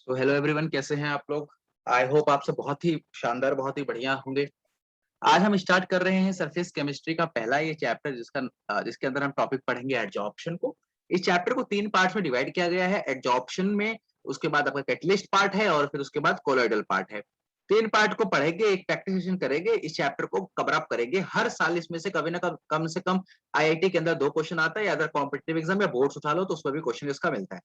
तो hello everyone, कैसे हैं आप लोग। आई होप आप सब बहुत ही शानदार, बहुत ही बढ़िया होंगे। आज हम स्टार्ट कर रहे हैं सरफेस केमिस्ट्री का पहला ये चैप्टर जिसके अंदर हम टॉपिक पढ़ेंगे एडजॉर्प्शन को। इस चैप्टर को 3 पार्ट्स में डिवाइड किया गया है। एडजॉर्प्शन में उसके बाद आपका कैटलिस्ट पार्ट है और फिर उसके बाद कोलॉइडल पार्ट है। 3 पार्ट को पढ़ेंगे, एक प्रैक्टिस सेशन करेंगे, इस चैप्टर को कवर अप करेंगे। हर साल इसमें से कभी ना कम से कम आईआईटी के अंदर 2 क्वेश्चन आता है, या अदर कॉम्पिटिटिव एग्जाम या बोर्ड्स उठा लो तो उसमें भी क्वेश्चन इसका मिलता है।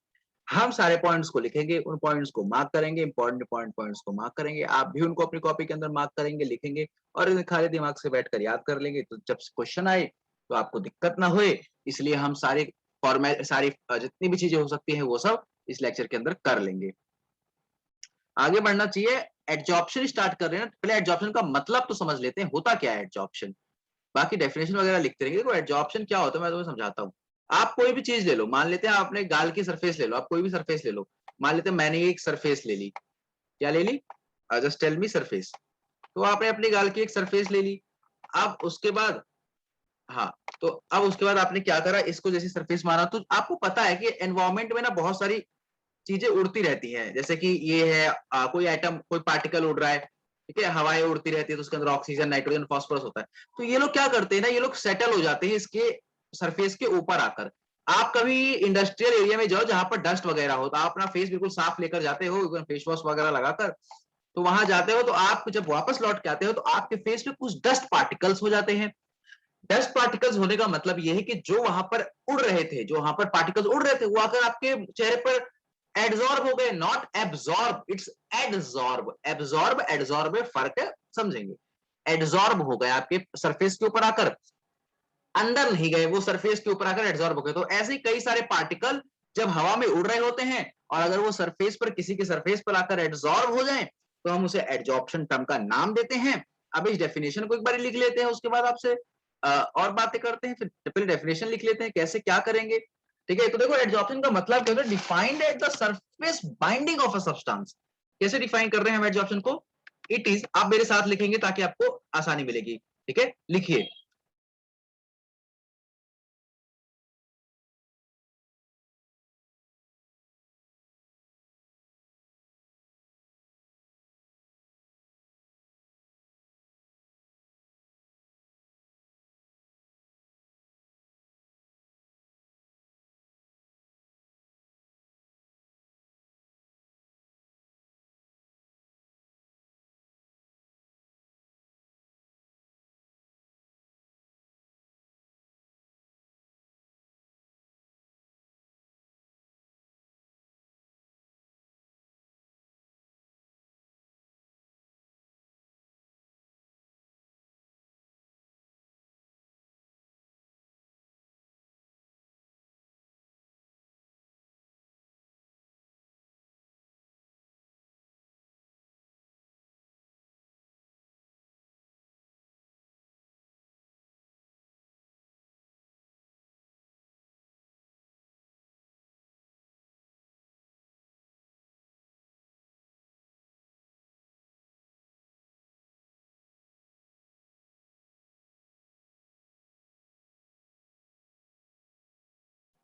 हम सारे पॉइंट्स को लिखेंगे, उन पॉइंट्स को मार्क करेंगे, इंपॉर्टेंट पॉइंट्स को मार्क करेंगे। आप भी उनको अपनी कॉपी के अंदर मार्क करेंगे, लिखेंगे और इन्हें खाली दिमाग से बैठकर याद कर लेंगे। तो जब क्वेश्चन आए तो आपको दिक्कत ना होए, इसलिए हम सारे फॉर्मेट सारी जितनी भी चीजें हो सकती हैं वो सब इस लेक्चर के अंदर कर लेंगे। आगे बढ़ना चाहिए। एडजॉर्प्शन स्टार्ट कर रहे हैं, पहले एडजॉर्प्शन का मतलब तो समझ लेते हैं, होता क्या है एडजॉर्प्शन। बाकी डेफिनेशन वगैरह लिखते रहेंगे। देखो एडजॉर्प्शन क्या होता है मैं तुम्हें समझाता हूँ। आप कोई भी चीज ले लो, मान लेते हैं आपने गाल की सरफेस ले लो, आप कोई भी सरफेस ले लो। मान लेते हैं मैंने एक सरफेस ले ली। क्या ले ली? Just tell me surface. तो आपने अपनी गाल की एक सरफेस ले ली। अब उसके बाद, हाँ, तो अब उसके बाद आपने क्या करा, इसको जैसे सरफेस माना, तो आपको पता है कि एनवायरमेंट में ना बहुत सारी चीजें उड़ती रहती हैं। जैसे कि ये है कोई एटम, कोई पार्टिकल उड़ रहा है, ठीक है, हवाएं उड़ती रहती है, तो उसके अंदर ऑक्सीजन, नाइट्रोजन, फास्फोरस होता है। तो ये लोग क्या करते हैं ना, ये लोग सेटल हो जाते हैं इसके सरफेस के ऊपर आकर। आप कभी इंडस्ट्रियल एरिया में जाओ जहां पर डस्ट वगैरह हो, तो आप अपना फेस बिल्कुल साफ लेकर जाते हो, फेस वॉश वगैरह लगाकर। तो वहां जाते हो तो आप जब वापस लौट के आते हो तो आपके फेस पे कुछ डस्ट पार्टिकल्स हो जाते हैं। डस्ट पार्टिकल्स होने का मतलब यह है कि जो वहां पर उड़ रहे थे, जो वहां पर पार्टिकल्स उड़ रहे थे, वो आकर आपके चेहरे पर एडजॉर्ब हो गए। Not absorb, it's adsorb. Absorb adsorb में फर्क है, समझेंगे। एडजॉर्ब हो गए आपके सरफेस के ऊपर आकर, अंदर नहीं गए, वो सरफेस के ऊपर आकर एडजॉर्ब हो गए। तो ऐसे कई सारे पार्टिकल जब हवा में उड़ रहे होते हैं और अगर वो सरफेस पर, किसी के सरफेस पर आकर एडजॉर्ब हो जाए, तो हम उसे एडजॉर्प्शन टर्म का नाम देते हैं। अब इस डेफिनेशन को एक बार लिख लेते हैं, उसके बाद आपसे और बातें करते हैं। फिर पहले डेफिनेशन लिख लेते हैं, कैसे क्या करेंगे। ठीक है, तो देखो एडजॉर्प्शन का मतलब क्या होता है। Defined at the surface binding of a substance. कैसे डिफाइन कर रहे हैं हम एडजॉर्प्शन को? इट इज, आप मेरे साथ लिखेंगे ताकि आपको आसानी मिलेगी। ठीक है, लिखिए।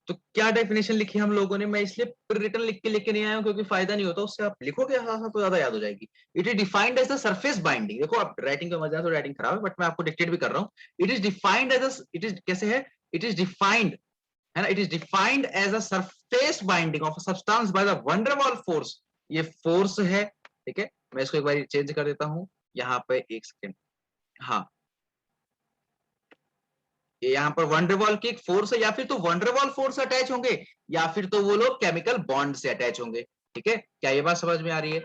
तो क्या डेफिनेशन लिखी हम लोगों ने, मैं इसलिए प्री रिटन लिख के लेके नहीं आया हूं क्योंकि फायदा नहीं होता उससे। आप लिखोगे हाँ हाँ तो ज्यादा याद हो जाएगी। It is defined as the surface binding. देखो आप राइटिंग का मजा, तो राइटिंग खराब है, बट मैं आपको डिक्टेट भी कर रहा हूँ। It is defined as, it is कैसे है, इट इज डिफाइंड, है ना, it is defined as a surface binding of a substance by the van der Waals force. ये फोर्स है, ठीक है। मैं इसको एक बार चेंज कर देता हूँ, यहाँ पे एक सेकेंड। हाँ, ये यहाँ पर वंडरवॉल की एक फोर्स है, या फिर तो वंडरवॉल फोर्स अटैच होंगे, या फिर तो वो लोग केमिकल बॉन्ड से अटैच होंगे। ठीक है, क्या ये बात समझ में आ रही है?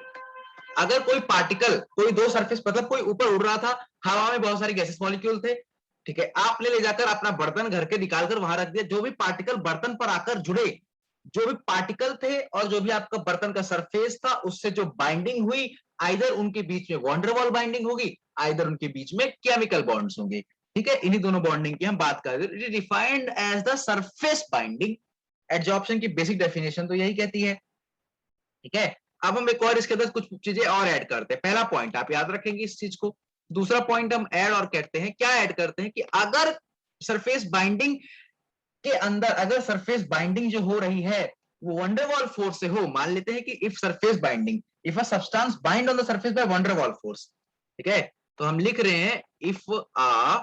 अगर कोई पार्टिकल, कोई दो सरफेस, मतलब कोई ऊपर उड़ रहा था, हवा में बहुत सारे गैसेस मॉलिक्यूल थे, ठीक है, आपने ले जाकर अपना बर्तन घर के निकालकर वहां रख दिया। जो भी पार्टिकल बर्तन पर आकर जुड़े, जो भी पार्टिकल थे और जो भी आपका बर्तन का सरफेस था, उससे जो बाइंडिंग हुई, आइदर उनके बीच में वॉन्डरवॉल बाइंडिंग होगी, आइदर उनके बीच में केमिकल बॉन्ड्स होंगे। ठीक है, इन्हीं दोनों बॉन्डिंग की हम बात कर रहे हैं। It is defined as the surface binding. Adsorption की बेसिक डेफिनेशन तो यही कहती है। ठीक है, अब हम एक और इसके अंदर कुछ चीजें और ऐड करते हैं। पहला पॉइंट आप याद रखेंगे इस चीज को। दूसरा पॉइंट हम ऐड और कहते हैं, क्या ऐड करते हैं कि अगर सरफेस बाइंडिंग के अंदर, अगर सरफेस बाइंडिंग जो हो रही है वो वंडरवॉल फोर्स से हो। मान लेते हैं कि if surface binding, if a substance bind on the surface by van der Waals force, ठीक है, तो हम लिख रहे हैं इफ अ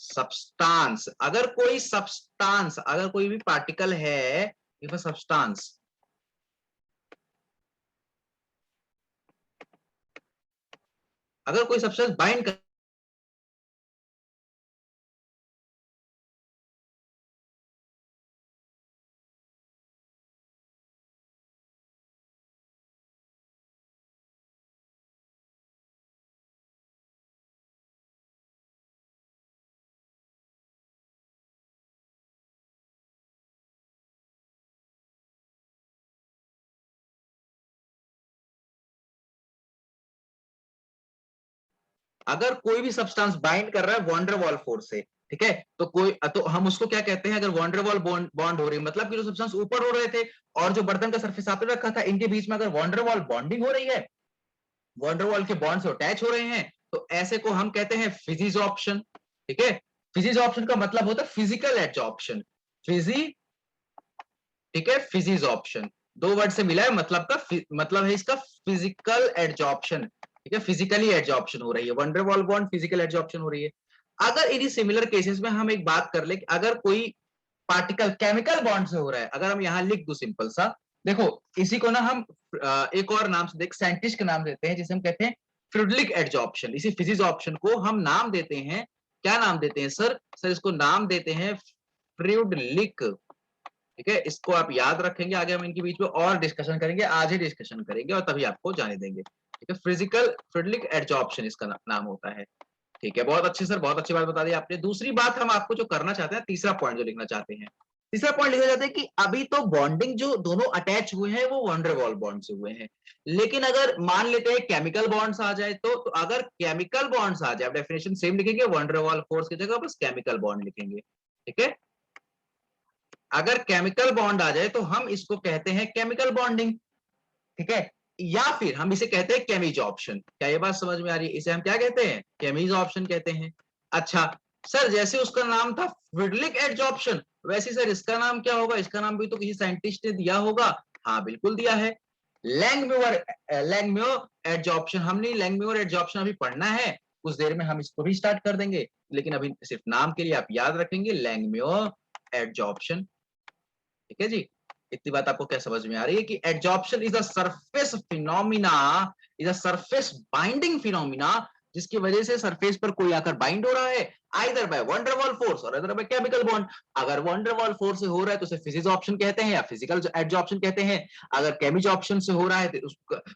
सब्सटेंस, अगर कोई सब्सटेंस, अगर कोई भी पार्टिकल है, इफ अ सब्सटेंस, अगर कोई सब्सटेंस बाइंड कर, अगर कोई भी सब्सटेंस बाइंड कर रहा है वॉन्डरवॉल फोर्स से, ठीक है, तो कोई, तो हम उसको क्या कहते हैं, अगर वॉन्डरवॉल बॉन्ड हो रही है, मतलब कि जो सब्सटेंस ऊपर हो रहे थे और जो बर्तन का सरफेस आपने रखा था, इनके बीच में अगर वॉन्डरवॉल बॉन्डिंग हो रही है, वॉन्डरवॉल के बॉन्ड से अटैच हो रहे हैं, तो ऐसे को हम कहते हैं फिजिजॉर्प्शन, ठीक है। फिजिजॉर्प्शन का मतलब होता है फिजिकल एडजॉर्प्शन, फिजी, ठीक है, फिजिजॉर्प्शन दो वर्ड से मिला है, मतलब का मतलब है इसका फिजिकल एडजॉर्प्शन, ठीक है, फिजिकली एडजॉर्प्शन हो रही है, वंडरवॉल बॉन्ड फिजिकल एडजॉर्प्शन हो रही है। अगर इन्हीं सिमिलर केसेस में हम एक बात कर ले कि अगर कोई पार्टिकल केमिकल बॉन्ड से हो रहा है, अगर हम यहां लिख दो सिंपल सा, देखो इसी को ना हम एक और नाम से देख, साइंटिस्ट का नाम देते हैं जिसे हम कहते हैं फ्लूइडिक एडजॉर्प्शन। इसी फिजिजॉर्प्शन को हम नाम देते हैं, क्या नाम देते हैं सर? सर इसको नाम देते हैं फ्लूइडिक, ठीक है। इसको आप याद रखेंगे, आगे हम इनके बीच में और डिस्कशन करेंगे, आज ही डिस्कशन करेंगे और तभी आपको जाने देंगे, ठीक है। फिजिकल फ्लूइडिक एडजॉर्प्शन इसका नाम होता है, ठीक है। बहुत अच्छी सर, बहुत अच्छी बात बता दी आपने। दूसरी बात हम आपको जो करना चाहते हैं, तीसरा पॉइंट जो लिखना चाहते हैं, तीसरा पॉइंट लिखा जाता है कि अभी तो बॉन्डिंग जो दोनों अटैच हुए हैं वो वंडरवॉल बॉन्ड से हुए हैं, लेकिन अगर मान लेते हैं केमिकल बॉन्ड्स आ जाए तो अगर केमिकल बॉन्ड्स आ जाए, डेफिनेशन सेम लिखेंगे, वंडरवॉल फोर्स की जगह बस केमिकल बॉन्ड लिखेंगे, ठीक है। अगर केमिकल बॉन्ड आ जाए तो हम इसको कहते हैं केमिकल बॉन्डिंग, ठीक है, या फिर हम इसे कहते हैं केमीज ऑप्शन। क्या ये बात समझ में आ रही है? इसे हम क्या कहते हैं? केमीज ऑप्शन कहते हैं। अच्छा सर, जैसे उसका नाम था फ्रिडलिक एडजॉर्प्शन, वैसे सर इसका नाम क्या होगा? इसका नाम भी तो किसी साइंटिस्ट ने दिया होगा। हाँ बिल्कुल दिया है, लैंगम्यूर, लैंगम्यूर एडजॉर्प्शन। हमने लैंगम्यूर एडजॉर्प्शन अभी पढ़ना है, कुछ देर में हम इसको भी स्टार्ट कर देंगे, लेकिन अभी सिर्फ नाम के लिए आप याद रखेंगे लैंगम्यूर एडजॉर्प्शन, ठीक है जी। इतनी बात आपको क्या समझ में आ रही है कि adsorption is a surface phenomena, is a surface binding phenomena, जिसकी वजह से सरफेस पर कोई आकर बाइंड हो रहा है, आइदर बाय वंडरवॉल फोर्स और अदर बाय केमिकल बॉन्ड। अगर वंडरवॉल फोर्स से हो रहा है तो उसे फिजिक्स ऑप्शन कहते हैं या फिजिकल एडजॉर्प्शन कहते हैं। अगर केमिज ऑप्शन से हो रहा है तो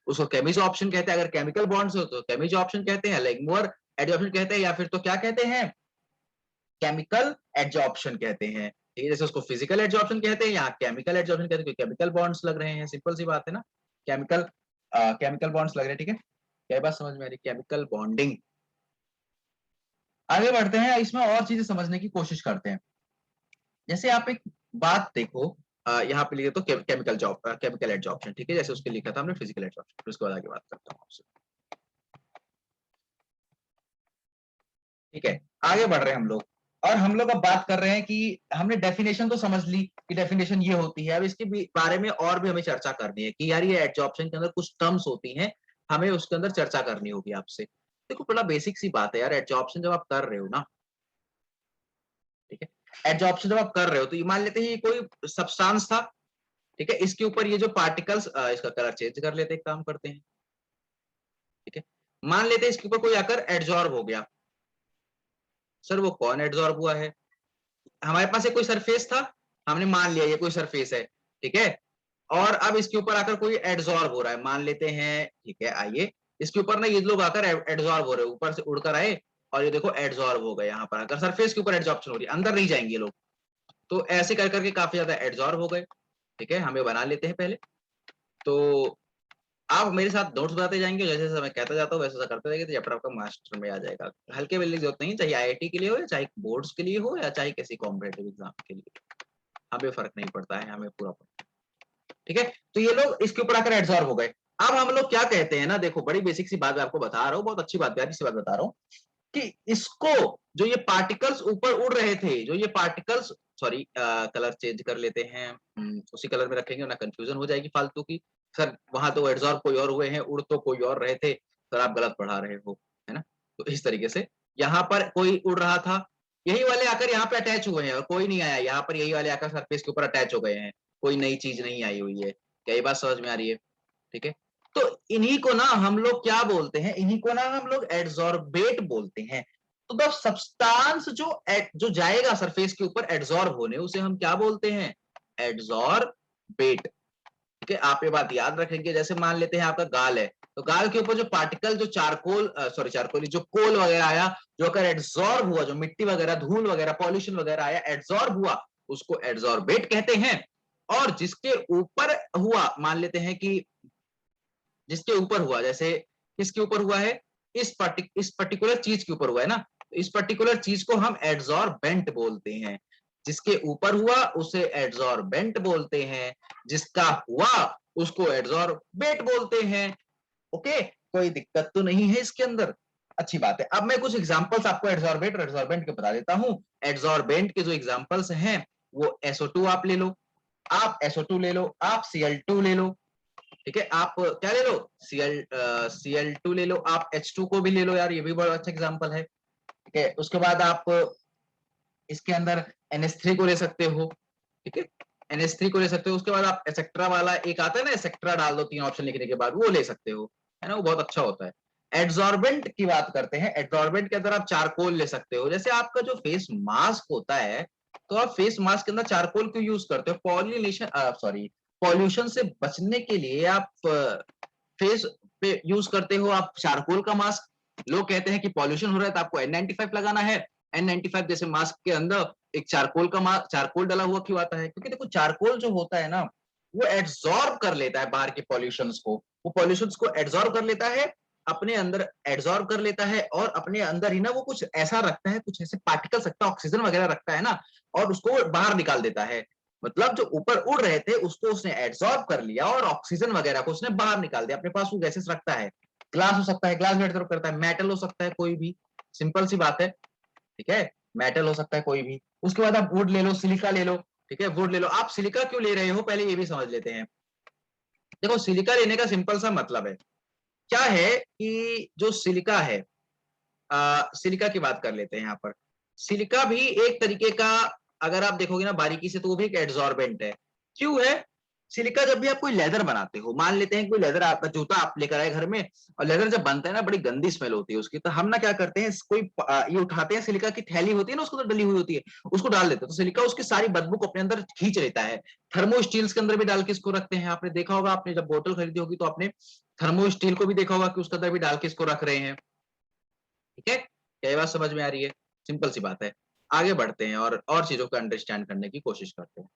उसको केमिज ऑप्शन कहते हैं। अगर केमिकल बॉन्ड से हो तो केमिज ऑप्शन कहते हैं, लेगमोर एडजॉर्प्शन कहते हैं, या फिर तो क्या कहते हैं? केमिकल एडजॉर्प्शन कहते हैं, ठीक है। जैसे उसको फिजिकल एडजॉर्प्शन कहते हैं, यहाँ केमिकल एडजॉर्प्शन कहते हैं, क्योंकि केमिकल बॉन्ड्स लग रहे हैं, सिंपल सी बात है ना, केमिकल केमिकल बॉन्ड्स लग रहे हैं, ठीक है। क्या बात समझ में आ रही है? Chemical bonding. आगे बढ़ते हैं, इसमें और चीजें समझने की कोशिश करते हैं। जैसे आप एक बात देखो, यहाँ पे लिखे तो केमिकल जॉब, केमिकल एडजॉर्प्शन, ठीक है, जैसे उसके लिखा था हमने फिजिकल एडजॉर्प्शन, फिर उसके बाद आगे बात करता हूँ आपसे, ठीक है। आगे बढ़ रहे हैं हम लोग, और हम लोग अब बात कर रहे हैं कि हमने डेफिनेशन तो समझ ली कि डेफिनेशन ये होती है, अब इसके बारे में और भी हमें चर्चा करनी है कि यार ये एडजॉर्प्शन के अंदर कुछ टर्म्स होती हैं, हमें उसके अंदर चर्चा करनी होगी आपसे। देखो बड़ा बेसिक सी बात है यार, एडजॉर्प्शन जब आप कर रहे हो ना, ठीक है, एडजॉर्प्शन जब आप कर रहे हो तो ये मान लेते हैं ये कोई सब्सटेंस था, ठीक है, इसके ऊपर ये जो पार्टिकल्स, इसका कलर चेंज कर लेते हैं, काम करते हैं, ठीक है। मान लेते हैं इसके ऊपर कोई आकर एडजॉर्ब हो गया। सर वो कौन एडजॉर्ब हुआ है? हमारे पास एक कोई सरफेस था, हमने मान लिया ये कोई सरफेस है, ठीक है, और अब इसके ऊपर आकर कोई एडजॉर्ब हो रहा है, मान लेते हैं, ठीक है, आइए इसके ऊपर ना ये लोग आकर एडजॉर्ब हो रहे हैं, ऊपर से उड़कर आए और ये देखो एडजॉर्ब हो गए, यहाँ पर आकर सरफेस के ऊपर एडजॉर्प्शन हो रही है, अंदर नहीं जाएंगे ये लोग। तो ऐसे कर करके काफी ज्यादा एडजॉर्ब हो गए, ठीक है, हमें बना लेते हैं पहले। तो आप मेरे साथ नोट्स बताते जाएंगे, जैसे जैसे मैं कहता जाता हूँ वैसे वैसा करते जाएंगे, तो चैप्टर आपका मास्टर में आ जाएगा। हल्के मिलने की जरूरत नहीं, चाहे आईआईटी के लिए हो या चाहे बोर्ड्स के लिए हो या चाहे किसी कॉम्पिटेटिव एग्जाम के लिए, हमें फर्क नहीं पड़ता है, हमें पूरा पड़ता है, ठीक है। तो ये लोग इसके ऊपर आकर एडजॉर्ब हो गए। अब हम लोग क्या कहते हैं ना, देखो बड़ी बेसिक सी बात मैं आपको बता रहा हूँ, बहुत अच्छी बात, प्यारी सी बात बता रहा हूँ कि इसको, जो ये पार्टिकल्स ऊपर उड़ रहे थे, जो ये पार्टिकल्स सॉरी कलर चेंज कर लेते हैं, उसी कलर में रखेंगे ना कंफ्यूजन हो जाएगी फालतू की। सर वहां तो एड्सॉर्ब कोई और हुए हैं, उड़ तो कोई और रहे थे, सर आप गलत पढ़ा रहे हो, है ना। तो इस तरीके से यहाँ पर कोई उड़ रहा था, यही वाले आकर यहाँ पे अटैच हुए हैं और कोई नहीं आया, यहाँ पर यही वाले आकर सरफेस के ऊपर अटैच हो गए हैं, कोई नई चीज नहीं आई हुई है। क्या ये बात समझ में आ रही है? ठीक है। तो इन्हीं को ना हम लोग क्या बोलते हैं, इन्हीं को ना हम लोग एड्सॉर्बेट बोलते हैं। तो द सब्सटेंस जो जाएगा सरफेस के ऊपर एड्सॉर्ब होने, उसे हम क्या बोलते हैं? एड्सॉर्बेट। ठीक है, आप ये बात याद रखेंगे। जैसे मान लेते हैं आपका गाल है, तो गाल के ऊपर जो पार्टिकल, जो चारकोल चारकोल जो कोल वगैरह आया, जो अगर एड्सॉर्ब हुआ, जो मिट्टी वगैरह, धूल वगैरह, पॉल्यूशन वगैरह आया, एड्सॉर्ब हुआ, उसको एड्सॉर्बेट कहते हैं। और जिसके ऊपर हुआ, मान लेते हैं कि जिसके ऊपर हुआ, जैसे किसके ऊपर हुआ है, इस पर्टिकुलर चीज के ऊपर हुआ है ना, तो इस पर्टिकुलर चीज को हम एड्सॉर्बेंट बोलते हैं। जिसके ऊपर हुआ उसे एड्सॉर्बेंट बोलते हैं, जिसका हुआ उसको एड्सॉर्बेट बोलते हैं। ओके, कोई दिक्कत तो नहीं है इसके अंदर, अच्छी बात है। अब मैं कुछ एग्जांपल्स आपको एड्सॉर्बेट और एड्सॉर्बेंट के बता देता हूं। एड्सॉर्बेंट के जो एग्जांपल्स हैं वो SO2 आप ले लो, आप SO2 ले लो, आप Cl2 ले लो, ठीक है, आप क्या ले लो, Cl2 ले लो, आप H2 को भी ले लो, यार ये भी बड़ा अच्छा एग्जांपल है। ठीक है, उसके बाद आप इसके अंदर NH3 को ले सकते हो, ठीक है, NH3 को ले सकते हो। उसके बाद आप एसेक्ट्रा वाला एक आता है ना, एसेक्ट्रा डाल दो 3 ऑप्शन लिखने के बाद, वो ले सकते हो, है ना, वो बहुत अच्छा होता है। एड्सॉर्बेंट की बात करते हैं। एड्सॉर्बेंट के अंदर आप चारकोल ले सकते हो। जैसे आपका जो फेस मास्क होता है, तो आप फेस मास्क के अंदर चारकोल क्यों यूज करते हो? पॉल्यूशन सॉरी पॉल्यूशन से बचने के लिए आप फेस पे यूज करते हो आप चारकोल का मास्क। लोग कहते हैं कि पॉल्यूशन हो रहा है तो आपको N95 लगाना है। N95 जैसे मास्क के अंदर एक चारकोल डाला हुआ क्यों आता है? क्योंकि देखो चारकोल जो होता है ना, वो एड्सॉर्ब कर लेता है बाहर के पॉल्यूशंस को, वो पॉल्यूशंस को एड्सॉर्ब कर लेता है, अपने अंदर एड्सॉर्ब कर लेता है, और अपने अंदर ही ना वो कुछ ऐसा रखता है, कुछ ऐसे पार्टिकल्स रखता है, ऑक्सीजन वगैरह रखता है ना, और उसको बाहर निकाल देता है। मतलब जो ऊपर उड़ रहे थे उसको उसने एड्सॉर्ब कर लिया और ऑक्सीजन वगैरह को उसने बाहर निकाल दिया, अपने पास वो गैसेस रखता है। ग्लास हो सकता है, ग्लास भी एड्सॉर्ब करता है, मेटल हो सकता है कोई भी, सिंपल सी बात है। ठीक है, मेटल हो सकता है कोई भी। उसके बाद आप वुड ले लो, सिलिका ले लो, ठीक है, वुड ले लो। आप सिलिका क्यों ले रहे हो पहले ये भी समझ लेते हैं। देखो सिलिका लेने का सिंपल सा मतलब है, क्या है कि जो सिलिका है, सिलिका की बात कर लेते हैं यहाँ पर। सिलिका भी एक तरीके का, अगर आप देखोगे ना बारीकी से, तो वो भी एक एड्सॉर्बेंट है। क्यों है? सिलिका जब भी आप कोई लेदर बनाते हो, मान लेते हैं कोई लेदर आपका जूता आप लेकर आए घर में, और लेदर जब बनता है ना बड़ी गंदी स्मेल होती है उसकी, तो हम ना क्या करते हैं, कोई ये उठाते हैं, सिलिका की थैली होती है ना, उसको तो डली हुई होती है, उसको डाल देते हैं, तो सिलिका उसकी सारी बदबू को अपने अंदर खींच लेता है। थर्मो स्टील्स के अंदर भी डाल के इसको रखते हैं, आपने देखा होगा, आपने जब बोतल खरीदी होगी तो आपने थर्मो स्टील को भी देखा होगा कि उसके अंदर भी डाल के इसको रख रहे हैं। ठीक है, क्या ये बात समझ में आ रही है? सिंपल सी बात है। आगे बढ़ते हैं और चीजों को अंडरस्टैंड करने की कोशिश करते हैं।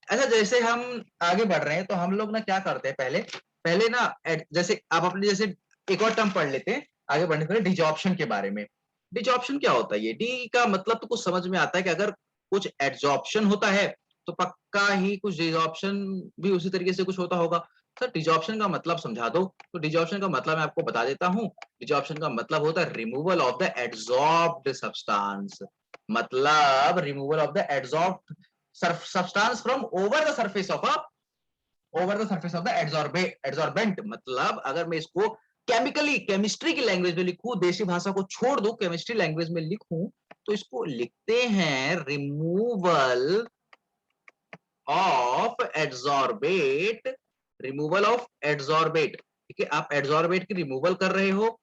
अच्छा, जैसे हम आगे बढ़ रहे हैं तो हम लोग ना क्या करते हैं, पहले पहले ना जैसे आप अपने जैसे एक और टर्म पढ़ लेते हैं आगे बढ़ने से पहले, डिजॉर्प्शन के बारे में। डिजॉर्प्शन क्या होता है? ये डी का मतलब तो कुछ समझ में आता है कि अगर कुछ एड्जॉर्प्शन होता है तो पक्का ही कुछ डिजॉर्प्शन भी उसी तरीके से कुछ होता होगा। सर डिजॉर्प्शन का मतलब समझा दो। तो डिजॉर्प्शन का मतलब मैं आपको बता देता हूँ। डिजॉर्प्शन का मतलब होता है removal of the adsorbed substance. मतलब removal of the adsorbed substance from over the surface of a over the surface of the adsorbent। मतलब अगर मैं इसको केमिकली केमिस्ट्री की लैंग्वेज में लिखूं, देसी भाषा को छोड़ दो, केमिस्ट्री लैंग्वेज में लिखूं, तो इसको लिखते हैं removal of adsorbate. Removal of adsorbate, ठीक है, आप एड्सॉर्बेट की रिमूवल कर रहे हो।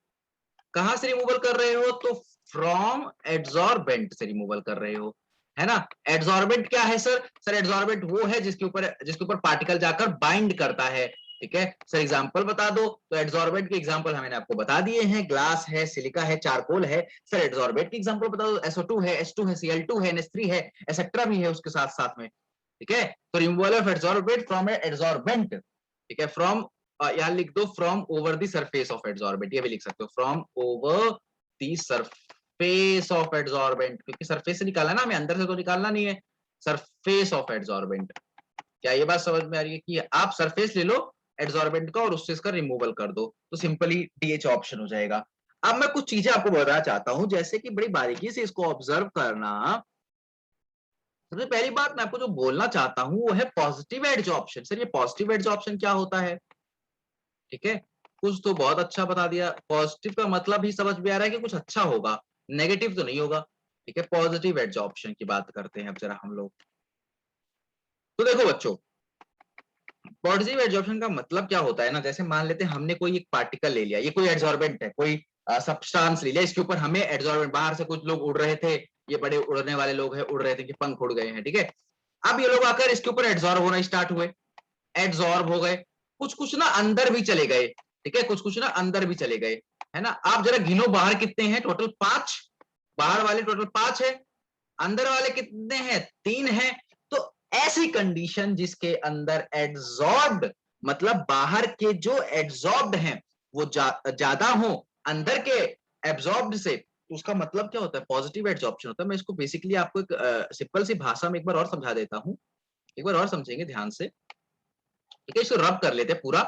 कहां से रिमूवल कर रहे हो? तो फ्रॉम एड्सॉर्बेंट से रिमूवल कर रहे हो, है ना। एड्सॉर्बेंट क्या है सर? सर एड्सॉर्बेंट वो है जिसके ऊपर पार्टिकल जाकर बाइंड करता है। ठीक है सर, एग्जांपल बता दो। तो एड्सॉर्बेंट के एग्जांपल मैंने आपको बता दिए हैं, ग्लास है, सिलिका है, चारकोल है। सर एड्सॉर्बेंट के एग्जांपल बता दो, SO2 है, H2 है, Cl2 है, NH3 है, एसेट्रा भी है उसके साथ साथ में। ठीक है, तो removal of adsorbent from adsorbent, ठीक है, फ्रॉम, यहाँ लिख दो from over the surface of adsorbent, ये भी लिख सकते हो, from over the surface of adsorbent, क्योंकि सरफेस से निकालना ना, हमें अंदर से तो निकालना नहीं है, सरफेस ऑफ एड्सॉर्बेंट। क्या ये बात समझ में आ रही है कि आप सरफेस ले लो एड्सॉर्बेंट का और उससे इसका रिमूवल कर दो, तो सिंपली DH ऑप्शन हो जाएगा। अब मैं कुछ चीजें आपको बताना चाहता हूं, जैसे कि बड़ी बारीकी से इसको ऑब्जर्व करना। सबसे पहली बात मैं आपको जो बोलना चाहता हूं वो है पॉजिटिव एडजॉर्प्शन। सर ये पॉजिटिव एडजॉर्प्शन क्या होता है? ठीक है, कुछ तो बहुत अच्छा बता दिया। पॉजिटिव का मतलब ही समझ में आ रहा है कि कुछ अच्छा होगा, नेगेटिव तो नहीं होगा। ठीक है, पॉजिटिव एडजॉर्प्शन की बात करते हैं अब जरा हम लोग। तो देखो बच्चों, पॉजिटिव एडजॉर्प्शन का मतलब क्या होता है ना, जैसे मान लेते हैं हमने कोई एक पार्टिकल ले लिया, ये कोई एडजॉर्बेंट है, कोई सब्सटेंस ले लिया, इसके ऊपर हमें एडजॉर्बेंट, बाहर से कुछ लोग उड़ रहे थे, ये बड़े उड़ने वाले लोग हैं, उड़ रहे थे कि पंख उड़ गए हैं, ठीक है। अब ये लोग आकर इसके ऊपर एडजॉर्ब होना स्टार्ट हुए, एडजॉर्ब हो गए, कुछ कुछ ना अंदर भी चले गए, ठीक है, कुछ कुछ ना अंदर भी चले गए, है ना। आप जरा गिनो बाहर कितने हैं, टोटल 5, बाहर वाले टोटल 5 है, अंदर वाले कितने हैं, 3 हैं। तो ऐसी कंडीशन जिसके अंदर एड्सॉर्ब्ड मतलब बाहर के जो एड्सॉर्ब्ड हैं वो ज्यादा हो अंदर के एब्सॉर्ब्ड से, तो उसका मतलब क्या होता है, पॉजिटिव एड्सॉर्प्शन होता है। मैं इसको बेसिकली आपको एक सिंपल सी भाषा में एक बार और समझा देता हूं, एक बार और समझेंगे ध्यान से, ठीक है। इसको रब कर लेते हैं पूरा।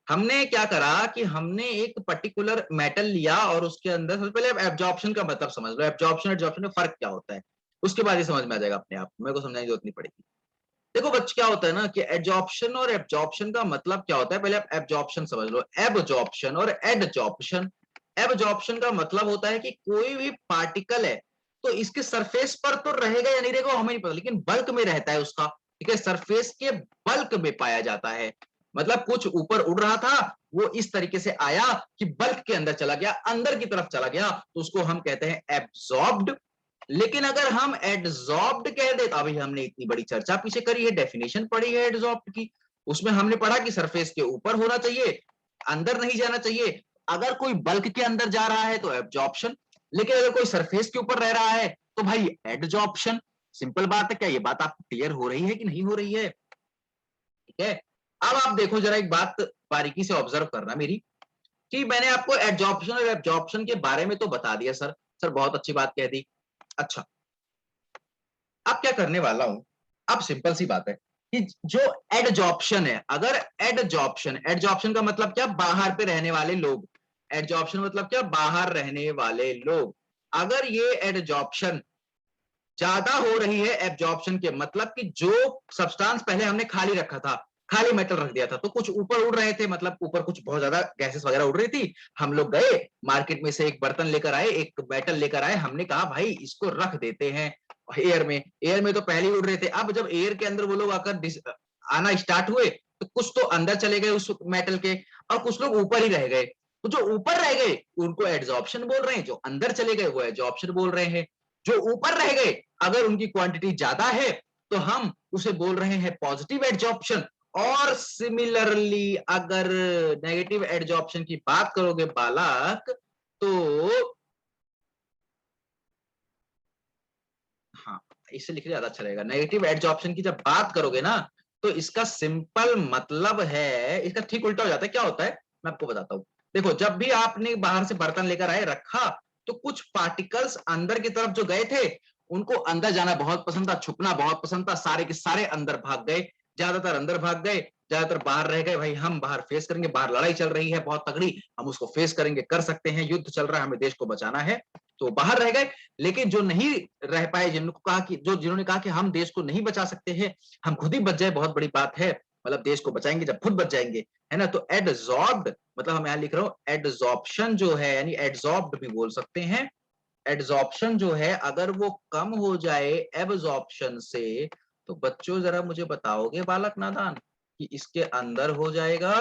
हमने क्या करा कि हमने एक पर्टिकुलर मेटल लिया और उसके अंदर, सबसे पहले एब्जॉर्प्शन का मतलब समझ लो, एब्जॉर्प्शन एब्जॉर्प्शन में फर्क क्या होता है, उसके बाद ही समझ में आ जाएगा अपने आप, मेरे को समझाने की जरूरत नहीं पड़ेगी। देखो बच्चे, क्या होता है ना कि एब्जॉर्प्शन और एब्जॉर्प्शन का मतलब क्या होता है, पहले आप एब्जॉर्प्शन समझ लो, एब्जॉर्प्शन और एडजॉर्प्शन। एब्जॉर्प्शन का मतलब होता है कि कोई भी पार्टिकल है तो इसके सरफेस पर तो रहेगा या नहीं रहेगा हमें नहीं पता, लेकिन बल्क में रहता है उसका, ठीक है, सरफेस के बल्क में पाया जाता है। मतलब कुछ ऊपर उड़ रहा था, वो इस तरीके से आया कि बल्क के अंदर चला गया, अंदर की तरफ चला गया, तो उसको हम कहते हैं एब्जॉर्ब्ड। लेकिन अगर हम एड्सॉर्ब्ड कह दे, तो अभी हमने इतनी बड़ी चर्चा पीछे करी है, डेफिनेशन पढ़ी है एड्सॉर्ब्ड की, उसमें हमने पढ़ा कि सरफेस के ऊपर होना चाहिए, अंदर नहीं जाना चाहिए। अगर कोई बल्क के अंदर जा रहा है तो एब्जॉर्प्शन, लेकिन अगर कोई सरफेस के ऊपर रह रहा है तो भाई एडजॉर्प्शन। सिंपल बात है, क्या ये बात आपको क्लियर हो रही है कि नहीं हो रही है? ठीक है। अब आप देखो जरा, एक बात बारीकी से ऑब्जर्व करना मेरी, कि मैंने आपको एडजॉर्प्शन और एब्जॉर्प्शन के बारे में तो बता दिया सर, सर बहुत अच्छी बात कह दी। अच्छा, अब क्या करने वाला हूं, अब सिंपल सी बात है कि जो एडजॉर्प्शन है, अगर एडजॉर्प्शन, एडजॉर्प्शन का मतलब क्या, बाहर पे रहने वाले लोग, एडजॉर्प्शन मतलब क्या, बाहर रहने वाले लोग, अगर ये एडजॉर्प्शन ज्यादा हो रही है एब्जॉर्प्शन के, मतलब कि जो सब्सटेंस पहले हमने खाली रखा था, खाली मेटल रख दिया था, तो कुछ ऊपर उड़ रहे थे, मतलब ऊपर कुछ बहुत ज्यादा गैसेस वगैरह उड़ रही थी, हम लोग गए मार्केट में से एक बर्तन लेकर आए, एक मेटल लेकर आए, हमने कहा भाई इसको रख देते हैं एयर में। एयर में तो पहले ही उड़ रहे थे, अब जब एयर के अंदर वो लोग आकर आना स्टार्ट हुए, तो कुछ तो अंदर चले गए उस मेटल के, और कुछ लोग ऊपर ही रह गए। तो जो ऊपर रह गए उनको एड्सॉर्प्शन बोल रहे हैं, जो अंदर चले गए वो एब्जॉर्प्शन बोल रहे हैं। जो ऊपर रह गए, अगर उनकी क्वांटिटी ज्यादा है तो हम उसे बोल रहे हैं पॉजिटिव एडजॉर्प्शन। और सिमिलरली अगर नेगेटिव एडजॉर्प्शन की बात करोगे बालक, तो हाँ, इसे लिखने ज्यादा अच्छा रहेगा। नेगेटिव एडजॉर्प्शन की जब बात करोगे ना, तो इसका सिंपल मतलब है, इसका ठीक उल्टा हो जाता है। क्या होता है मैं आपको बताता हूं। देखो, जब भी आपने बाहर से बर्तन लेकर आए, रखा, तो कुछ पार्टिकल्स अंदर की तरफ जो गए थे, उनको अंदर जाना बहुत पसंद था, छुपना बहुत पसंद था, सारे के सारे अंदर भाग गए, ज्यादातर अंदर भाग गए, ज्यादातर बाहर रह गए। भाई हम बाहर फेस करेंगे, बाहर लड़ाई चल रही है बहुत तगड़ी, हम उसको फेस करेंगे, कर सकते हैं, युद्ध चल रहा है, हमें देश को बचाना है, तो बाहर रह गए। लेकिन जो नहीं रह पाए, जिनको कहा कि, जो जिन्होंने कहा कि हम देश को नहीं बचा सकते हैं, हम खुद ही बच जाए, बहुत बड़ी बात है, मतलब देश को बचाएंगे जब खुद बच जाएंगे, है ना। तो एडजॉर्ब्ड मतलब हम यहां लिख रहा हूं एडजॉर्प्शन जो है, यानी एडजॉर्ब्ड भी बोल सकते हैं। एडजॉर्प्शन जो है अगर वो कम हो जाए एब्जॉर्प्शन से, तो बच्चों जरा मुझे बताओगे बालक नादान, कि इसके अंदर हो जाएगा,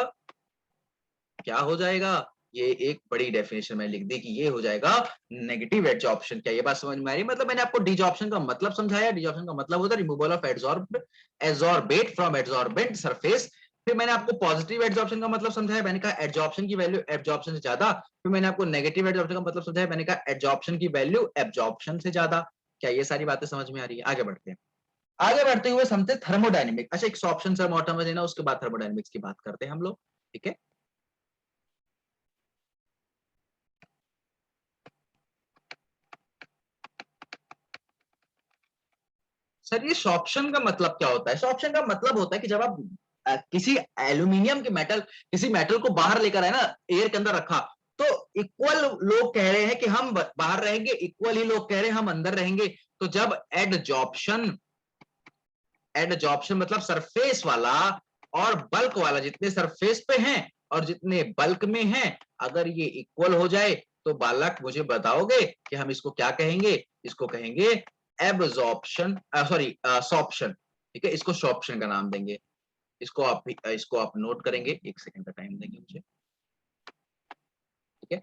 क्या हो जाएगा? ये एक बड़ी डेफिनेशन में लिख दी कि ये हो जाएगा नेगेटिव एडजॉर्प्शन। क्या ये बात समझ में आ रही है? मतलब मैंने आपको डिजॉर्प्शन का मतलब समझाया, डिजॉर्प्शन का मतलब होता है removal of adsorb adsorbate from adsorbent surface. फिर मैंने आपको पॉजिटिव एडजॉर्प्शन का मतलब समझाया, मैंने कहा एडजॉर्प्शन की वैल्यू एब्जॉर्प्शन से ज्यादा। फिर मैंने आपको नेगेटिव एडजॉर्प्शन का मतलब समझाया, मैंने कहा एडजॉर्प्शन की वैल्यू एब्जॉर्प्शन से ज्यादा। क्या ये सारी बातें समझ में आ रही है? आगे बढ़ते हैं। आगे बढ़ते हुए समझते थर्मोडायनेमिक। अच्छा, एक ऑप्शन सर मोटा में देना, उसके बाद थर्मोडायनेमिक्स की बात करते हैं हम लोग, ठीक है। सर ये शॉप्शन का मतलब क्या होता है? शॉप्शन का मतलब होता है कि जब आप किसी एल्यूमिनियम के मेटल, किसी मेटल को बाहर लेकर आए ना, एयर के अंदर रखा, तो इक्वल लोग कह रहे हैं कि हम बाहर रहेंगे, इक्वल ही लोग कह रहे हैं हम अंदर रहेंगे। तो जब एडजॉर्प्शन एडजॉर्प्शन मतलब सरफेस वाला और बल्क वाला, जितने सरफेस पे हैं और जितने बल्क में हैं, अगर ये इक्वल हो जाए तो बालक मुझे बताओगे कि हम इसको क्या कहेंगे? इसको कहेंगे एब्जॉर्प्शन, सॉरी सॉर्प्शन। ठीक है, इसको सॉर्प्शन का नाम देंगे। इसको आप नोट करेंगे, 1 सेकंड का टाइम देंगे मुझे। ठीक है,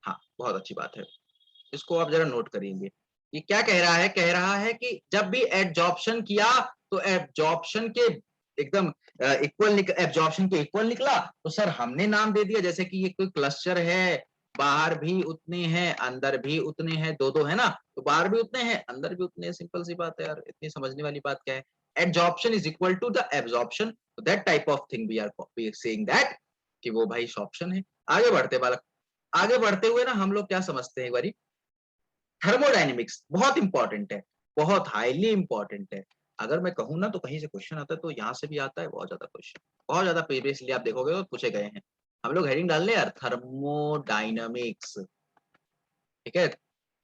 हाँ, बहुत अच्छी बात है। इसको आप जरा नोट करेंगे। ये क्या कह रहा है? कह रहा है कि जब भी एडजॉर्प्शन किया तो एब्जॉर्प्शन के एकदम एब्जॉर्प्शन के इक्वल निकला, तो सर हमने नाम दे दिया, जैसे कि ये कोई क्लस्टर है, बाहर भी उतने हैं, अंदर भी उतने हैं, दो-दो है ना? तो बाहर भी उतने हैं, अंदर भी उतने हैं, सिंपल सी बात है यार, इतनी समझने वाली बात क्या है? Adsorption is equal to the absorption, तो that type of thing we are saying that कि वो भाई सॉर्प्शन है। आगे बढ़ते हैं बालक, आगे बढ़ते हुए ना हम लोग क्या समझते हैं एक बारी, थर्मोडायनेमिक्स बहुत इंपॉर्टेंट है, बहुत हाईली इंपॉर्टेंट है। अगर मैं कहूँ ना तो कहीं से क्वेश्चन आता है, तो यहाँ से भी आता है बहुत ज्यादा क्वेश्चन, बहुत ज्यादा प्रीवियसली आप देखोगे तो पूछे गए हैं। हम लोग हेडिंग डाल लें यार, थर्मोडायनेमिक्स। ठीक है,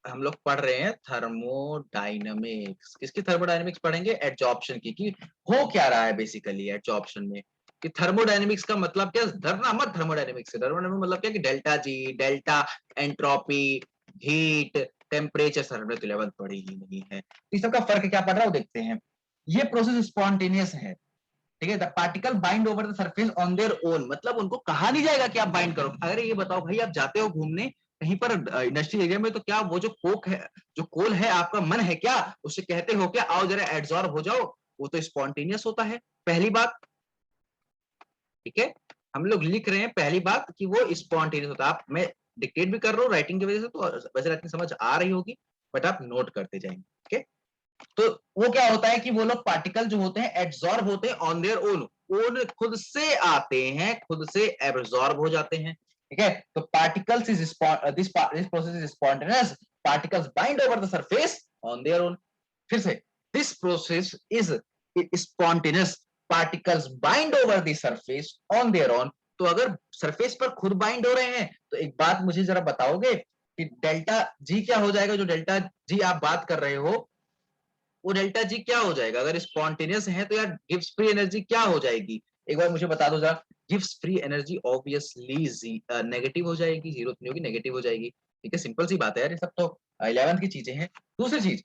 हम लोग पढ़ रहे हैं थर्मोडायनेमिक्स। किसकी थर्मोडायनेमिक्स पढ़ेंगे? एडजॉर्प्शन की, कि हो क्या रहा है बेसिकली एडजॉर्प्शन में। कि थर्मोडायनेमिक्स का मतलब क्या, डरना मत थर्मोडायनेमिक्स से। थर्मोडायनेमिक्स मतलब क्या कि delta G, delta entropy, heat, temperature, sir हमने तो 11th पढ़ी ही नहीं है। इस सब का फर्क क्या पड़ रहा है वो देखते हैं। ये प्रोसेस स्पॉन्टेनियस है। ठीक है, the particle bind over the surface on their own, मतलब उनको कहा नहीं जाएगा कि आप बाइंड करो। अगर ये बताओ भाई, आप जाते हो घूमने कहीं पर इंडस्ट्रियल एरिया में, तो क्या वो जो कोक है, जो कोल है, आपका मन है क्या उससे कहते हो क्या आओ जरा एड्सॉर्ब हो जाओ? वो तो स्पॉन्टेनियस होता है, पहली बात। ठीक है, हम लोग लिख रहे हैं पहली बात कि वो स्पॉन्टेनियस होता है। आप, मैं डिक्टेट भी कर रहा हूँ राइटिंग की वजह से, तो वैसे राइटिंग समझ आ रही होगी, बट आप नोट करते जाएंगे। ठीक है, तो वो क्या होता है कि वो लोग पार्टिकल जो होते हैं एब्जॉर्ब होते हैं ऑन देयर ओन, ओन खुद से आते हैं, खुद से एब्जॉर्ब हो जाते हैं। ठीक है, तो particles is this process is spontaneous, particles bind over the surface on their own. फिर से, this process is spontaneous, particles bind over the surface on their own. तो अगर सरफेस पर खुद बाइंड हो रहे हैं, तो एक बात मुझे जरा बताओगे कि डेल्टा जी क्या हो जाएगा? जो डेल्टा जी आप बात कर रहे हो, वो डेल्टा जी क्या हो जाएगा? अगर स्पॉन्टेनियस है तो यार गिव्स फ्री एनर्जी क्या हो जाएगी? एक बार मुझे बता दो जरा। Gives free energy obviously negative हो जाएगी, जीरो नहीं होगी, नेगेटिव हो जाएगी। ठीक है, सिंपल सी बात है यार, ये सब तो 11th की चीजें हैं। दूसरी चीज,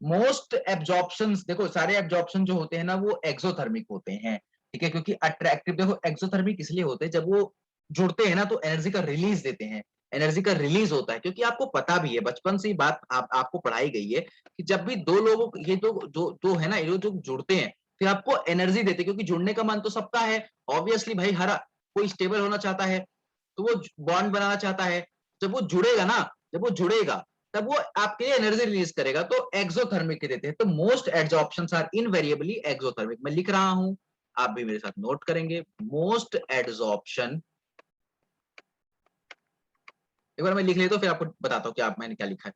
मोस्ट एब्जॉर्प्शन, देखो सारे एब्जॉर्प्शन जो होते हैं ना वो एक्सोथर्मिक होते हैं। ठीक है, क्योंकि अट्रैक्टिव, देखो एक्सोथर्मिक इसलिए होते हैं, जब वो जुड़ते हैं ना तो एनर्जी का रिलीज देते हैं, एनर्जी का रिलीज होता है। क्योंकि आपको पता भी है, बचपन से ही बात आपको पढ़ाई गई है कि जब भी दो लोगों, ये दो जो जो है ना, ये जो जुड़ते हैं फिर आपको एनर्जी देते हैं, क्योंकि जुड़ने का मन तो सबका है। ऑब्वियसली भाई, हर कोई स्टेबल होना चाहता है, तो वो बॉन्ड बनाना चाहता है। जब वो जुड़ेगा ना, जब वो जुड़ेगा तब वो आपके लिए एनर्जी रिलीज करेगा, तो एक्सोथर्मिक के देते हैं। तो most adsorption are invariably exothermic. मैं लिख रहा हूं, आप भी मेरे साथ नोट करेंगे। मोस्ट एड्सॉर्प्शन, एक बार मैं लिख लेता हूं, फिर आपको बताता हूँ कि आप मैंने क्या लिखा है।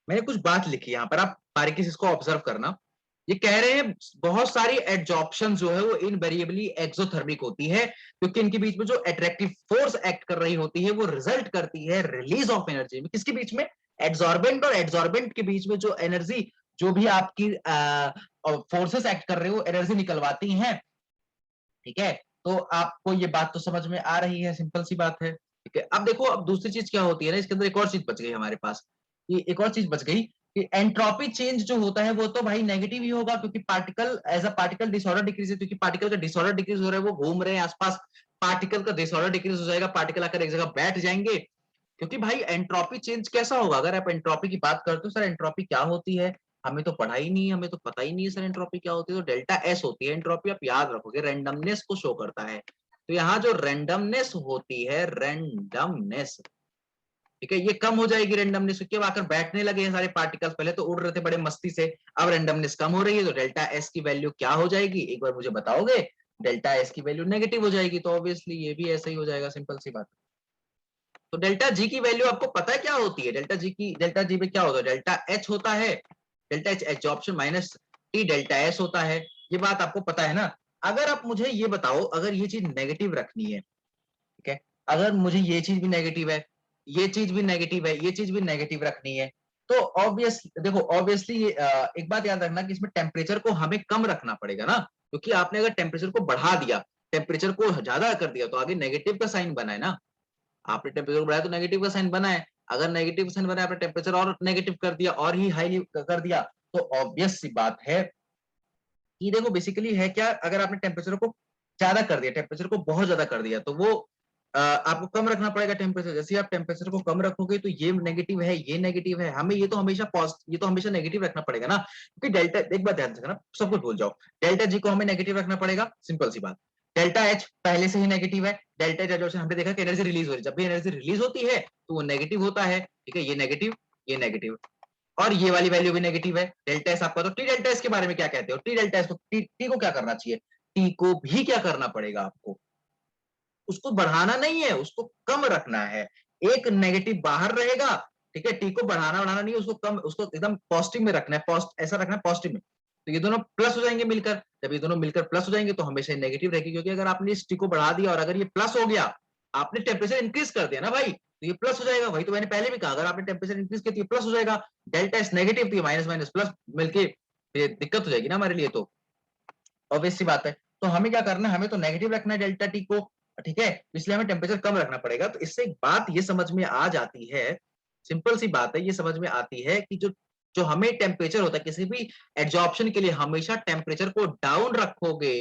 मैंने कुछ बात लिखी यहाँ पर, आप बारीकी से इसको ऑब्जर्व करना। ये कह रहे हैं बहुत सारी एडजॉर्प्शन जो है वो इनवेरिएबली एक्सोथर्मिक होती है, क्योंकि इनके बीच में जो अट्रैक्टिव फोर्स एक्ट कर रही होती है वो रिजल्ट करती है रिलीज ऑफ एनर्जी में। किसके बीच में? एड्सॉर्बेंट और एड्सॉर्बेंट के बीच में जो एनर्जी, जो भी आपकी फोर्सेस एक्ट कर रहे हो एनर्जी निकलवाती हैं। ठीक है, तो आपको ये बात तो समझ में आ रही है, सिंपल सी बात है। ठीक है, अब देखो, अब दूसरी चीज क्या होती है ना, इसके अंदर एक और चीज बच गई हमारे पास। ये एक और चीज बच गई कि एंट्रोपी चेंज जो होता है वो तो भाई नेगेटिव ही होगा, क्योंकि particle as a particle disorder decrease है, क्योंकि पार्टिकल का डिसऑर्डर डिक्रीज हो रहा है, वो घूम रहे हैं आसपास, पार्टिकल का डिसऑर्डर डिक्रीज हो जाएगा, पार्टिकल आकर एक जगह बैठ जाएंगे। क्योंकि भाई एंट्रोपी चेंज कैसा होगा, अगर आप एंट्रोपी की बात करते हो, सर एंट्रोपी क्या होती है, हमें तो पढ़ा ही नहीं है, हमें तो पता ही नहीं है सर एंट्रोपी क्या होती है। तो डेल्टा एस होती है एंट्रोपी, आप याद रखोगे, रैंडमनेस को शो करता है। तो यहाँ जो रैंडमनेस होती है, रैंडमनेस, ठीक है, ये कम हो जाएगी रैंडमनेस, क्योंकि अब आकर बैठने लगे हैं सारे पार्टिकल्स, पहले तो उड़ रहे थे बड़े मस्ती से, अब रैंडमनेस कम हो रही है, तो डेल्टा एस की वैल्यू क्या हो जाएगी, एक बार मुझे बताओगे? डेल्टा एस की वैल्यू नेगेटिव हो जाएगी, तो ऑब्वियसली ये भी ऐसा ही हो जाएगा, सिंपल सी बात। तो डेल्टा जी की वैल्यू आपको पता है क्या होती है? डेल्टा जी में क्या होता है? डेल्टा एच होता है, delta H absorption minus T delta S होता है, ये बात आपको पता है ना। अगर आप मुझे ये बताओ, अगर ये चीज नेगेटिव रखनी है, ठीक है, अगर मुझे ये चीज भी नेगेटिव है, ये चीज भी नेगेटिव है, ये चीज भी नेगेटिव रखनी है, तो ऑब्वियस देखो, ऑब्वियसली एक बात याद रखना कि इसमें टेम्परेचर को हमें कम रखना पड़ेगा ना, क्योंकि आपने अगर टेम्परेचर को बढ़ा दिया, टेम्परेचर को ज्यादा कर दिया, तो आगे नेगेटिव का साइन बना है ना। आपने टेम्परेचर बढ़ाया तो नेगेटिव का साइन बना है, अगर नेगेटिव का साइन बना है, आपने टेम्परेचर और नेगेटिव कर दिया और ही हाईली कर दिया, तो ऑब्वियस सी बात है कि देखो बेसिकली है क्या, अगर आपने टेम्परेचर को ज्यादा कर दिया, टेम्परेचर को बहुत ज्यादा कर दिया, तो वो आपको कम रखना पड़ेगा टेम्परेचर। जैसे आप टेम्परेचर को कम रखोगे तो ये नेगेटिव है, ये नेगेटिव है, हमें ये तो हमेशा पॉजिटिव, ये तो हमेशा नेगेटिव रखना पड़ेगा ना, क्योंकि डेल्टा, एक बात ध्यान रखना, सब कुछ भूल जाओ, डेल्टा जी को हमें नेगेटिव रखना पड़ेगा, सिंपल सी बात। डेल्टा एच पहले से ही नेगेटिव है, डेल्टा एच जैसे हमने देखा कि एनर्जी रिलीज हो रही है, जब भी एनर्जी रिलीज होती है तो वो नेगेटिव होता है। ठीक है, ये नेगेटिव, ये नेगेटिव, और ये वाली वैल्यू भी नेगेटिव है, डेल्टा एस आपका। तो टी डेल्टा एस के बारे में क्या कहते हो? टी डेल्टा एस को, टी को क्या करना चाहिए? टी को भी क्या करना पड़ेगा आपको? उसको बढ़ाना नहीं है, उसको कम रखना है। एक नेगेटिव बाहर रहेगा, ठीक है, टी को बढ़ाना बढ़ाना नहीं है, उसको कम, उसको एकदम पॉजिटिव में रखना है, ऐसा रखना है पॉजिटिव में। तो ये दोनों प्लस हो जाएंगे मिलकर, जब ये दोनों मिलकर प्लस हो जाएंगे तो हमेशा नेगेटिव रहेगी, क्योंकि अगर आपने इस टी को बढ़ा दिया और अगर ये प्लस हो गया, आपने टेम्परेचर इंक्रीज कर दिया ना भाई, तो ये प्लस हो जाएगा। वही तो मैंने पहले भी कहा, अगर आपने टेम्परेचर इंक्रीज किया तो ये प्लस हो जाएगा। डेल्टा एस नेगेटिव, तो ये माइनस माइनस प्लस मिलके ये दिक्कत हो जाएगी ना हमारे लिए, तो ऑब्वियस सी बात है। तो हमें क्या करना है, हमें तो नेगेटिव रखना है डेल्टा टी को, ठीक है, इसलिए हमें टेम्परेचर कम रखना पड़ेगा। तो इससे एक बात ये समझ में आ जाती है, सिंपल सी बात है, ये समझ में आती है कि जो जो हमें टेम्परेचर होता है किसी भी एड्जॉर्प्शन के लिए, हमेशा टेम्परेचर को डाउन रखोगे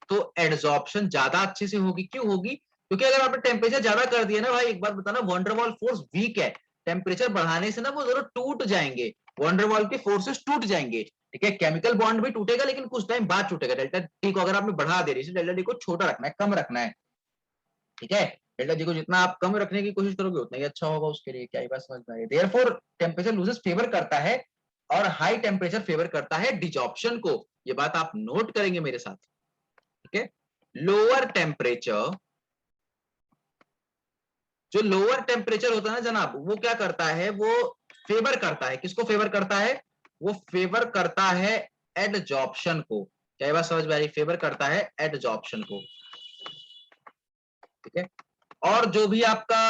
तो एड्जॉर्प्शन ज्यादा अच्छे से होगी। क्यों होगी? क्योंकि अगर आपने टेम्परेचर ज्यादा कर दिया ना भाई, एक बार बताना, वंडरवॉल फोर्स वीक है, टेम्परेचर बढ़ाने से ना वो जरूर टूट जाएंगे, वंडरवॉल के फोर्सेस टूट जाएंगे। ठीक है, केमिकल बॉन्ड भी टूटेगा लेकिन कुछ टाइम बाद टूटेगा। डेल्टा टी को अगर आपने बढ़ा दे रही है, डेल्टा टी को छोटा रखना है, कम रखना है। ठीक है, डेल्टा जी को जितना आप कम रखने की कोशिश करोगे उतना ही अच्छा होगा उसके लिए। क्या ये बात समझ में आ रही है? देयरफॉर टेम्परेचर लूजेस फेवर करता है और हाई टेम्परेचर फेवर करता है डिजॉर्प्शन को। ये बात आप नोट करेंगे मेरे साथ। ठीक है, लोअर टेम्परेचर, जो लोअर टेम्परेचर होता है ना जनाब, वो क्या करता है, वो फेवर करता है, किसको फेवर करता है? वो फेवर करता है एडजॉर्प्शन को। क्या ये बात समझ में आ रही? फेवर करता है एडजॉर्प्शन को। ठीक है, और जो भी आपका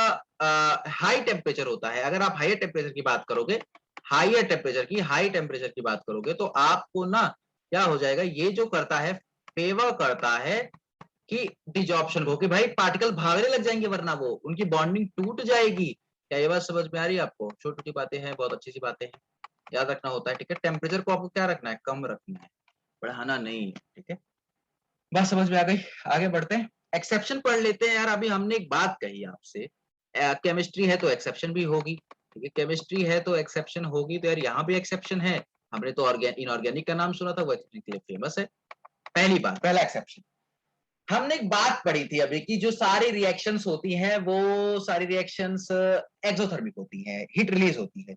हाई टेम्परेचर होता है, अगर आप हाई टेम्परेचर की बात करोगे, हाई टेम्परेचर की बात करोगे, तो आपको ना क्या हो जाएगा, ये जो करता है, फेवर करता है कि डिजॉर्प्शन को, कि भाई पार्टिकल भागने लग जाएंगे, वरना वो उनकी बॉन्डिंग टूट जाएगी। क्या ये बात समझ में आ रही है आपको? छोटी छोटी बातें हैं, बहुत अच्छी सी बातें हैं, याद रखना होता है। ठीक है, टेम्परेचर को आपको क्या रखना है? कम रखना है, बढ़ाना नहीं है। ठीक है, बात समझ में आ गई? आगे बढ़ते हैं, एक्सेप्शन पढ़ लेते हैं यार। अभी हमने एक बात कही आपसे, केमिस्ट्री है तो एक्सेप्शन भी होगी। ठीक है, केमिस्ट्री है तो एक्सेप्शन होगी, तो यार यहाँ भी एक्सेप्शन है। हमने तो इनऑर्गेनिक का नाम सुना था, वो इतनी फेमस है। पहली बात, पहला एक्सेप्शन, हमने एक बात पढ़ी थी अभी कि जो सारी रिएक्शंस होती हैं वो सारी रिएक्शंस एक्सोथर्मिक होती हैं, हीट रिलीज होती है।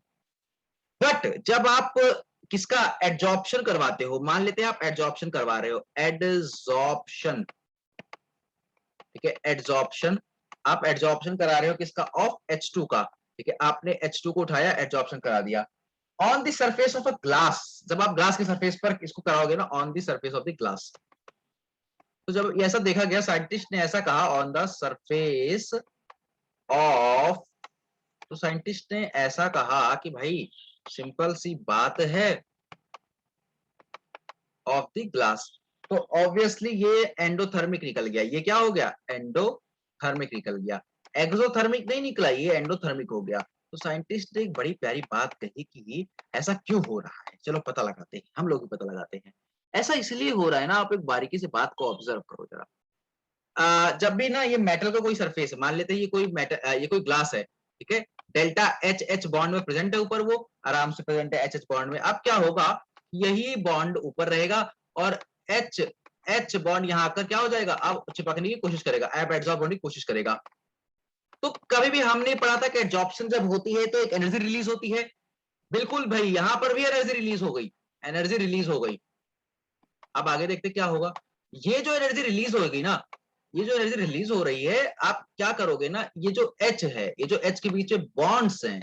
बट जब आप किसका एडजॉर्प्शन करवाते हो, मान लेते हैं आप एडजॉर्प्शन करवा रहे हो, एडजॉर्प्शन, ठीक है, एडजॉर्प्शन, आप एडजॉर्प्शन करा रहे हो किसका? ऑफ H2 का। ठीक है, आपने H2 को उठाया, एडजॉर्प्शन करा दिया। On the surface of a glass, जब आप ग्लास के सरफेस पर इसको कराओगे ना, on the surface of the glass, तो जब ये ऐसा देखा गया, साइंटिस्ट ने ऐसा कहा ऑन द सरफेस ऑफ, तो साइंटिस्ट ने ऐसा कहा कि भाई सिंपल सी बात है, ऑफ द ग्लास, तो ऑब्वियसली ये एंडोथर्मिक निकल गया। ये क्या हो गया? एंडोथर्मिक निकल गया, एक्सोथर्मिक नहीं निकला, ये एंडोथर्मिक हो गया। तो साइंटिस्ट ने एक बड़ी प्यारी बात कही कि ऐसा क्यों हो रहा है, चलो पता लगाते हैं, हम लोग भी पता लगाते हैं। ऐसा इसलिए हो रहा है ना, आप एक बारीकी से बात को ऑब्जर्व करो जरा। जब भी ना ये मेटल का कोई सरफेस है, मान लेते हैं ये कोई मेटल, ये कोई ग्लास है, ठीक है, डेल्टा एच एच बॉन्ड में प्रेजेंट है ऊपर, वो आराम से प्रेजेंट है एच एच बॉन्ड में। अब क्या होगा, यही बॉन्ड ऊपर रहेगा और एच एच बॉन्ड यहाँ आकर क्या हो जाएगा, अब चिपकने की कोशिश करेगा, अब एब्जॉर्ब होने की कोशिश करेगा। तो कभी भी हमने पढ़ा था कि एब्जॉर्प्शन जब होती है तो एक एनर्जी रिलीज होती है। बिल्कुल भाई, यहां पर भी एनर्जी रिलीज हो गई, एनर्जी रिलीज हो गई। अब आगे देखते क्या होगा। ये जो एनर्जी रिलीज होगी ना, ये जो एनर्जी रिलीज हो रही है, आप क्या करोगे ना, ये जो एच है, ये जो एच के बीच में बॉन्ड्स हैं,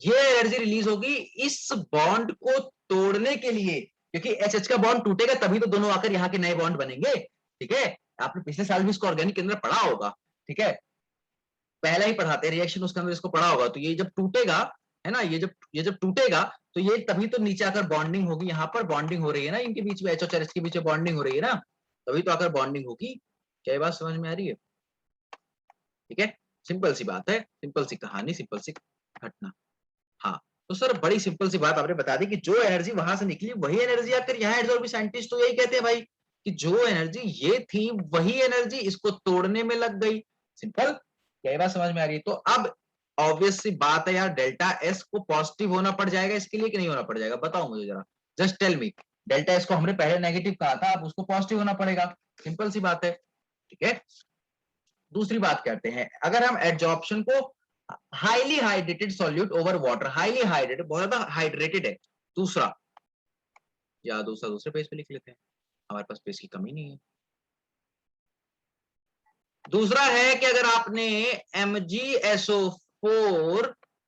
ये एनर्जी रिलीज होगी इस बॉन्ड को तोड़ने के लिए, क्योंकि एच एच का बॉन्ड टूटेगा तभी तो दोनों आकर यहाँ के नए बॉन्ड बनेंगे। ठीक है, आपने पिछले साल भी इसको ऑर्गेनिक के अंदर पढ़ा होगा। ठीक है, पहला ही पढ़ाते हैं रिएक्शन, उसके अंदर इसको पढ़ा होगा। तो ये जब टूटेगा, है ना, ये जब टूटेगा तो ये तभी तो नीचे आकर बॉन्डिंग होगी, यहाँ पर बॉन्डिंग हो रही है ना इनके बीच में, एच और एच के बीच में बॉन्डिंग हो रही है ना, तभी तो आकर बॉन्डिंग होगी। क्या ये बात समझ में आ रही है? ठीक है, सिंपल सी बात है, सिंपल सी कहानी, सिंपल सी घटना। हाँ, तो सर बड़ी सिंपल सी बात आपने बता दी कि जो एनर्जी वहां से निकली वही एनर्जी आकर यहाँ एब्जॉर्ब, साइंटिस्ट तो यही कहते हैं भाई कि जो एनर्जी ये थी वही एनर्जी इसको तोड़ने में लग गई। सिंपल, क्या ये बात समझ में आ रही है? तो अब ऑब्वियस सी बात है यार, डेल्टा एस को पॉजिटिव होना पड़ जाएगा इसके लिए कि नहीं होना पड़ जाएगा, बताओ मुझे जरा, just tell me. Delta S को हमने पहले नेगेटिव कहा था, अब उसको पॉजिटिव होना पड़ेगा, सिंपल सी बात है। ठीक है, दूसरी बात करते हैं, अगर हम एड्जॉर्प्शन को highly hydrated solute over water, highly hydrated, बहुत ज्यादा हाइड्रेटेड है, दूसरा, या दूसरा दूसरे पेज पे लिख लेते हैं, हमारे पास पेज की कमी नहीं है। दूसरा है कि अगर आपने MgSO4,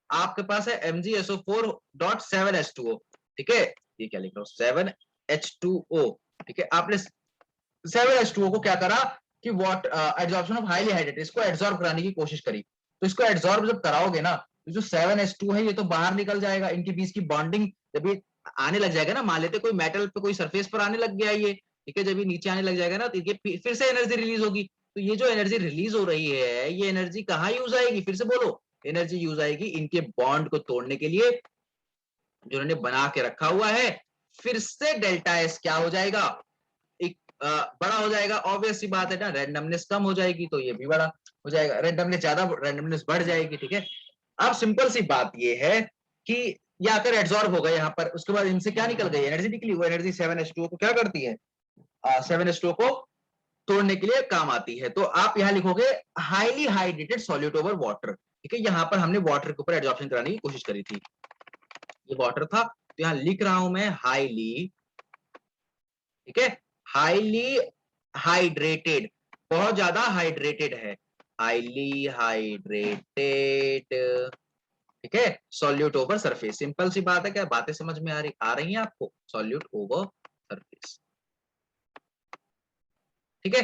आपके पास है MgSO4.7H2O, ठीक है, ये क्या लिख रहा हूं, 7H2O, ठीक है, आपने 7H2O को क्या करा कि what adsorption of highly hydrated, इसको एड्सॉर्ब कराने की कोशिश करी। तो इसको एड्सॉर्ब जब कराओगे ना, तो जो 7H2 है ये तो बाहर निकल जाएगा, इनके बीच की बॉन्डिंग जब ये आने लग जाएगा ना, मान लेते कोई मेटल पे कोई सरफेस पर आने लग गया ये, ठीक है, जब ये नीचे आने लग जाएगा ना, तो ये फिर से एनर्जी रिलीज होगी। तो ये जो एनर्जी रिलीज हो रही है, ये एनर्जी कहाँ यूज आएगी, फिर से बोलो, एनर्जी यूज आएगी इनके बॉन्ड को तोड़ने के लिए जो उन्होंने बना के रखा हुआ है। फिर से डेल्टा एस क्या हो जाएगा, एक बड़ा हो जाएगा, ऑब्वियस सी बात है ना, रैंडमनेस कम हो जाएगी तो ये भी बड़ा हो जाएगा, रैंडमनेस ज्यादा, रैंडमनेस बढ़ जाएगी। ठीक है, अब सिंपल सी बात ये है कि ये आकर एड्सॉर्ब होगा यहाँ पर, उसके बाद इनसे क्या निकल गई, एनर्जी निकली, वो एनर्जी 7H2O को क्या करती है, 7H2O को तोड़ने के लिए काम आती है। तो आप यहाँ लिखोगे highly hydrated solute over water. ठीक है, यहाँ पर हमने वाटर के ऊपर एड्सॉर्प्शन कराने की कोशिश करी थी, ये वाटर था, तो यहाँ लिख रहा हूं मैं हाईली, ठीक है, हाईली हाइड्रेटेड, बहुत ज्यादा हाइड्रेटेड है, हाईली हाइड्रेटेड, ठीक है, सॉल्यूट ओवर सरफेस। सिंपल सी बात है, क्या बातें समझ में आ रही हैं आपको, सॉल्यूट ओवर सरफेस। ठीक है,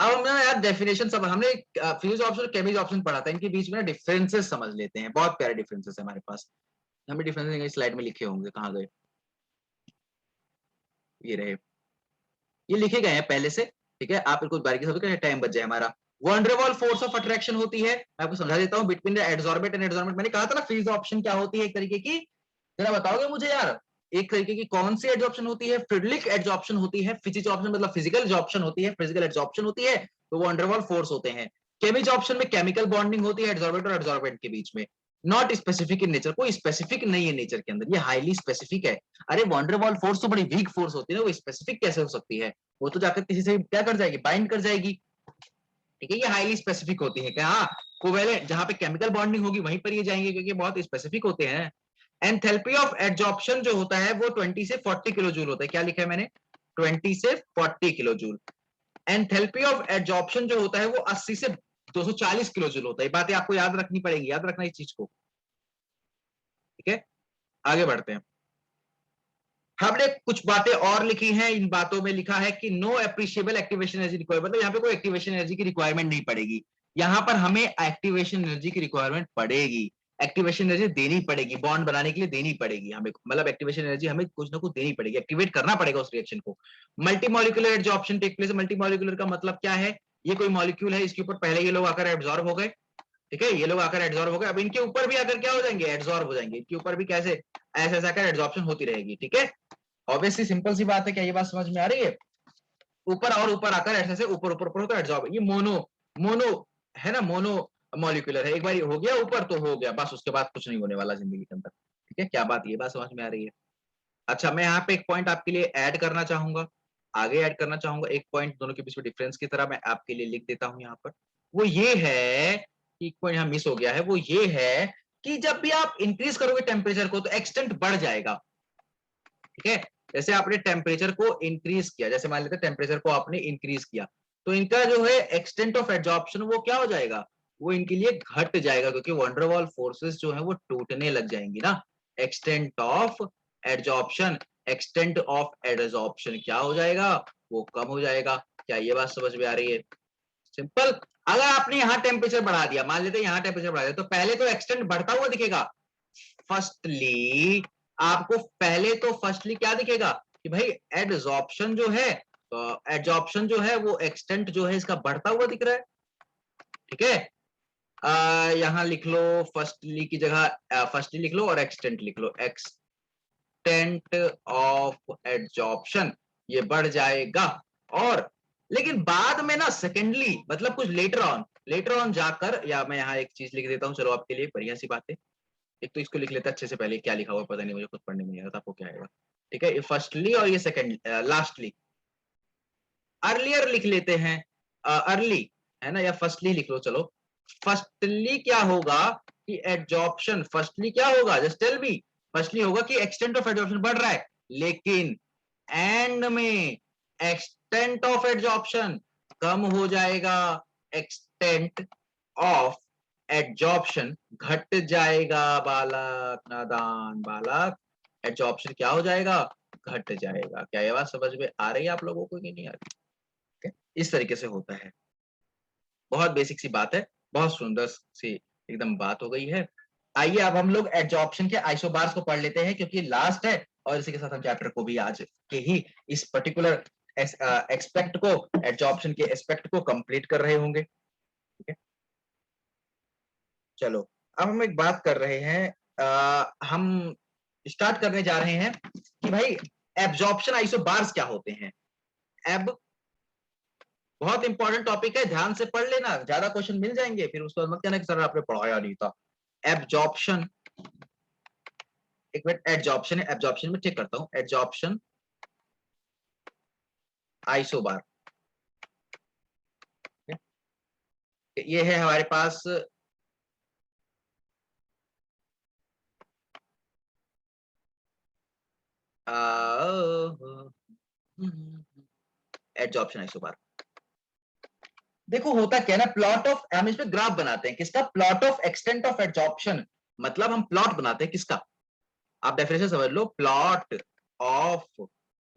अब हम ना यार डेफिनेशन सब हमने फिजिक्स ऑप्शन और केमिस्ट्री ऑप्शन पढ़ा था, इनके बीच में ना डिफरेंसेस समझ लेते हैं, बहुत प्यारे डिफरेंसेस है हमारे पास। हमें डिफरेंसेस स्लाइड में लिखे होंगे, कहाँ गए, ये रहे, ये लिखे गए हैं पहले से। ठीक है, आप बिल्कुल बारीकी से, टाइम बच जाए हमारा। वंडरवॉल फोर्स ऑफ अट्रैक्शन होती है, मैं आपको समझा देता हूं, बिटवीन द एडसॉर्बेंट एंड एडसॉर्बेंट, मैंने कहा था ना फिजिक्स ऑप्शन क्या होती है एक तरीके की, जरा बताओगे मुझे यार, एक तरीके की कौन सी एडजॉर्प्शन होती है, फ्रिडलिक एडजॉर्प्शन होती है, फिजिक्स ऑप्शन मतलब फिजिकल एडजॉर्प्शन होती है, फिजिकल एडजॉर्प्शन होती है, तो वो वंडरवॉल फोर्स होते हैं। केमिज ऑप्शन में केमिकल बॉन्डिंग होती है एडसॉर्बेंट और एडसॉर्बेंट के बीच में, नॉट स्पेसिफिक इन नेचर, कोई स्पेसिफिक नहीं है नेचर के अंदर, ये हाईली स्पेसिफिक है। अरे वंडरवॉल फोर्स तो बड़ी वीक फोर्स होती है ना, वो स्पेसिफिक कैसे हो सकती है, वो तो जाकर किसी से क्या कर जाएगी, बाइंड कर जाएगी। ठीक है, ये हाईली स्पेसिफिक होती है, क्या हाँ, कोवेलेंट जहां पे केमिकल बॉन्डिंग होगी वहीं पर ये जाएंगे, क्योंकि बहुत स्पेसिफिक होते हैं। एंथैल्पी ऑफ एडजॉर्प्शन जो होता है वो 20 से 40 किलो जूल होता है, क्या लिखा है मैंने, 20 से 40 kilo joule. Enthalpy of adsorption जो होता है वो 80 से 240 किलो जूल होता है, बातें आपको याद रखनी पड़ेगी, याद रखना इस चीज को। ठीक है, आगे बढ़ते हैं। हमने कुछ बातें और लिखी हैं, इन बातों में लिखा है कि no appreciable activation energy required, मतलब यहाँ पे कोई एक्टिवेशन एनर्जी की रिक्वायरमेंट नहीं पड़ेगी। यहाँ पर हमें एक्टिवेशन एनर्जी की रिक्वायरमेंट पड़ेगी, एक्टिवेशन एनर्जी देनी पड़ेगी, बॉन्ड बनाने के लिए देनी पड़ेगी हमें, मतलब एक्टिवेशन एनर्जी हमें कुछ ना कुछ देनी पड़ेगी, एक्टिवेट करना पड़ेगा उस रिएक्शन को। मल्टीमोलिकुलर एडजॉर्प्शन टेक प्लेस। मल्टीमोलिकुलर का मतलब क्या है? ये कोई मॉलिक्यूल है, इसके ऊपर पहले ये लोग आकर एब्जॉर्ब हो गए, ठीक है, ये लोग आकर एब्जॉर्ब हो गए, अब इनके ऊपर भी आकर क्या हो जाएंगे? एब्जॉर्ब हो जाएंगे, इनके ऊपर भी कैसे ऐसे ऐसे आकर एब्जॉर्प्शन होती रहेगी, ठीक है। ऑब्वियसली सिंपल सी बात है, क्या ये बात समझ में आ रही है? ऊपर और ऊपर आकर ऐसे ऐसे ऊपर ऊपर ऊपर तो एब्जॉर्ब, ये मोनो मोनो है ना, मोनो मॉलिक्यूलर है, एक बार हो गया ऊपर तो हो गया, बस उसके बाद कुछ नहीं होने वाला जिंदगी के अंदर, ठीक है। क्या बात, ये बात समझ में आ रही है? अच्छा, मैं यहाँ पे एक पॉइंट आपके लिए ऐड करना चाहूंगा, आगे ऐड करना चाहूंगा एक पॉइंट, दोनों के बीच में डिफरेंस की तरह मैं आपके लिए लिख देता हूँ यहाँ पर। वो ये है कि एक पॉइंट यहाँ मिस हो गया है, वो ये है कि जब भी आप इंक्रीज करोगे टेम्परेचर को तो एक्सटेंट बढ़ जाएगा, ठीक है। जैसे आपने टेम्परेचर को इंक्रीज किया, जैसे मान लेते टेम्परेचर को आपने इंक्रीज किया, तो इनका जो है एक्सटेंट ऑफ एडजॉर्प्शन वो क्या हो जाएगा? वो इनके लिए घट जाएगा, क्योंकि वंडरवॉल फोर्सेस जो है वो टूटने लग जाएंगी ना। Extent of adsorption, extent of adsorption क्या हो जाएगा? वो कम हो जाएगा। क्या ये बात समझ में आ रही है? सिंपल। अगर आपने यहाँ टेम्परेचर बढ़ा दिया, मान लेते हैं यहाँ टेम्परेचर बढ़ा दिया, तो पहले तो एक्सटेंट बढ़ता हुआ दिखेगा। फर्स्टली आपको पहले तो फर्स्टली क्या दिखेगा कि भाई एडजॉर्प्शन जो है, तो एडजॉर्प्शन जो है वो एक्सटेंट जो है इसका बढ़ता हुआ दिख रहा है, ठीक है। यहां लिख लो फर्स्टली की जगह फर्स्टली लिख लो और एक्सटेंट लिख लो, एक्सटेंट ऑफ एडजॉर्प्शन ये बढ़ जाएगा। और लेकिन बाद में ना सेकेंडली, मतलब कुछ लेटर ऑन जाकर, या मैं यहाँ एक चीज लिख देता हूँ, चलो आपके लिए बढ़िया सी बात है। एक तो इसको लिख लेते अच्छे से, पहले क्या लिखा हुआ पता नहीं, मुझे खुद पढ़ने में नहीं आ रहा था, आपको क्या आएगा, ठीक है। ये फर्स्टली और ये सेकंड लास्टली, अर्लियर लिख लेते हैं, अर्ली है ना, या फर्स्टली लिख लो, चलो। फर्स्टली क्या होगा कि एडजॉर्प्शन, फर्स्टली क्या होगा, जस्ट टेल मी। फर्स्टली होगा कि एक्सटेंट ऑफ एडजॉर्प्शन बढ़ रहा है, लेकिन एंड में एक्सटेंट ऑफ एडजॉर्प्शन कम हो जाएगा, एक्सटेंट ऑफ एडजॉर्प्शन घट जाएगा, बालक नादान बालक, एडजॉर्प्शन क्या हो जाएगा? घट जाएगा। क्या ये बात समझ में आ रही है आप लोगों को कि नहीं आ रही? इस तरीके से होता है, बहुत बेसिक सी बात है, बहुत सुंदर सी एकदम बात हो गई है। आइए अब हम लोग एडजॉर्प्शन के आइसोबार्स को पढ़ लेते हैं, क्योंकि लास्ट है, और इसी के साथ हम चैप्टर को भी आज के ही इस पर्टिकुलर एक्सपेक्ट को, एडजॉर्प्शन के एस्पेक्ट को कंप्लीट कर रहे होंगे, ठीक है। चलो, अब हम एक बात कर रहे हैं, हम स्टार्ट करने जा रहे हैं कि भाई एब्जॉर्प्शन आइसोबार्स क्या होते हैं। एब बहुत इंपॉर्टेंट टॉपिक है, ध्यान से पढ़ लेना, ज्यादा क्वेश्चन मिल जाएंगे, फिर उसके बाद मत कहना कि सर आपने पढ़ाया नहीं था। एब्जॉर्प्शन, एक मिनट, एडजॉर्प्शन है, एब्जॉर्प्शन में चेक करता हूं, एडजॉर्प्शन आइसोबार, ये है हमारे पास एडजॉर्प्शन आइसोबार। देखो होता क्या है ना, प्लॉट ऑफ, हम इसमें ग्राफ बनाते हैं किसका? Plot of extent of adsorption, मतलब हम प्लॉट बनाते हैं किसका? आप डेफिनेशन समझ लो, plot of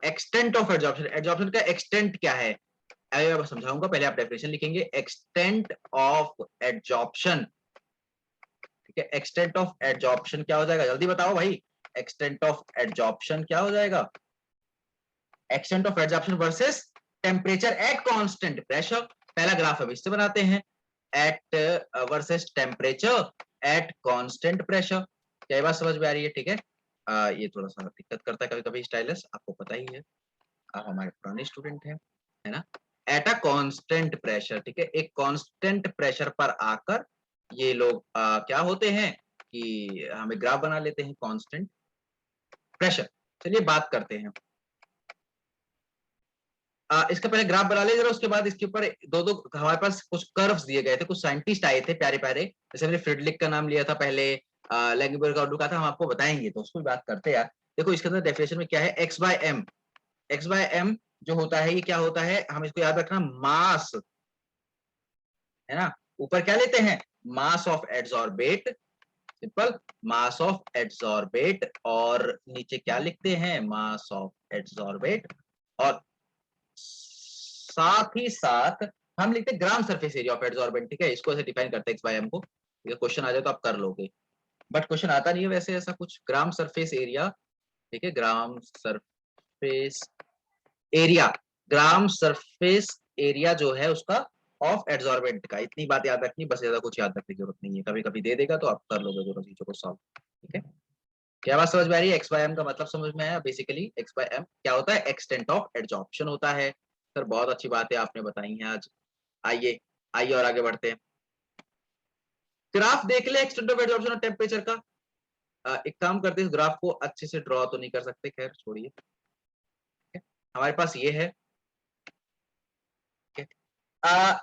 extent of adsorption, adsorption का एक्सटेंट क्या है, मैं समझाऊंगा, पहले आप डेफिनेशन लिखेंगे, एक्सटेंट ऑफ एडजॉर्प्शन, ठीक है। एक्सटेंट ऑफ एडजॉर्प्शन क्या हो जाएगा, जल्दी बताओ भाई, एक्सटेंट ऑफ एडजॉर्प्शन क्या हो जाएगा? Extent of adsorption versus temperature at constant pressure, पहला ग्राफ अब इससे बनाते हैं, at versus temperature at constant pressure. क्या बात समझ में आ रही है? ठीक है। ये थोड़ा सा दिक्कत करता है कभी कभी स्टाइलस, आपको पता ही है, आप हमारे पुराने स्टूडेंट हैं, है ना। एट अ कांस्टेंट प्रेशर, ठीक है, एक कांस्टेंट प्रेशर पर आकर ये लोग क्या होते हैं कि हमें ग्राफ बना लेते हैं कांस्टेंट प्रेशर। चलिए बात करते हैं, इसका पहले ग्राफ बना ले जरा, उसके बाद इसके ऊपर दो दो हमारे पास कुछ कर्व्स दिए गए थे, कुछ साइंटिस्ट आए थे प्यारे प्यारे, जैसे हमने फ्रिडलिक का नाम लिया था पहले, लैंगबर्ग का का था, हम आपको बताएंगे, तो उसको भी बात करते हैं यार। देखो इसके अंदर डेफिनेशन में क्या है, x by m, x by m जो होता है ये क्या होता है, हम इसको याद रखना, मास है ना, ऊपर क्या लेते हैं, mass of adsorbate, simple, mass of adsorbate, और नीचे क्या लिखते हैं, मास ऑफ एड्सॉर्बेट, और साथ ही साथ हम लिखते हैं ग्राम सरफेस एरिया ऑफ एड्सॉर्बेंट। ठीक है, इसको ऐसे डिफाइन करते हैं एक्स बाय एम को। क्वेश्चन आ जाए तो आप कर लोगे, बट क्वेश्चन आता नहीं है वैसे ऐसा कुछ। ग्राम सरफेस एरिया, ठीक है, ग्राम सरफेस एरिया, ग्राम सरफेस एरिया जो है उसका ऑफ एड्सॉर्बेंट का, इतनी बात याद रखनी बस, ज्यादा कुछ याद रखने की जरूरत नहीं है, कभी कभी दे देगा तो आप कर लोगे दोनों चीजों को सॉल्व। ठीक है, क्या बात समझ में आ रही है? एक्स बाय एम का मतलब समझ में आया? बेसिकली एक्स बाय एम क्या होता है, एक्सटेंट ऑफ एड्सॉर्प्शन होता है। सर बहुत अच्छी बात है आपने बताई है आज। आइए आइए और आगे बढ़ते हैं। ग्राफ देख ले एक्सटेंट ऑफ एड्सॉर्प्शन और टेम्परेचर का। एक काम करते हैं, इस ग्राफ को अच्छे से ड्रॉ तो नहीं कर सकते, खैर छोड़िए। हमारे पास ये है,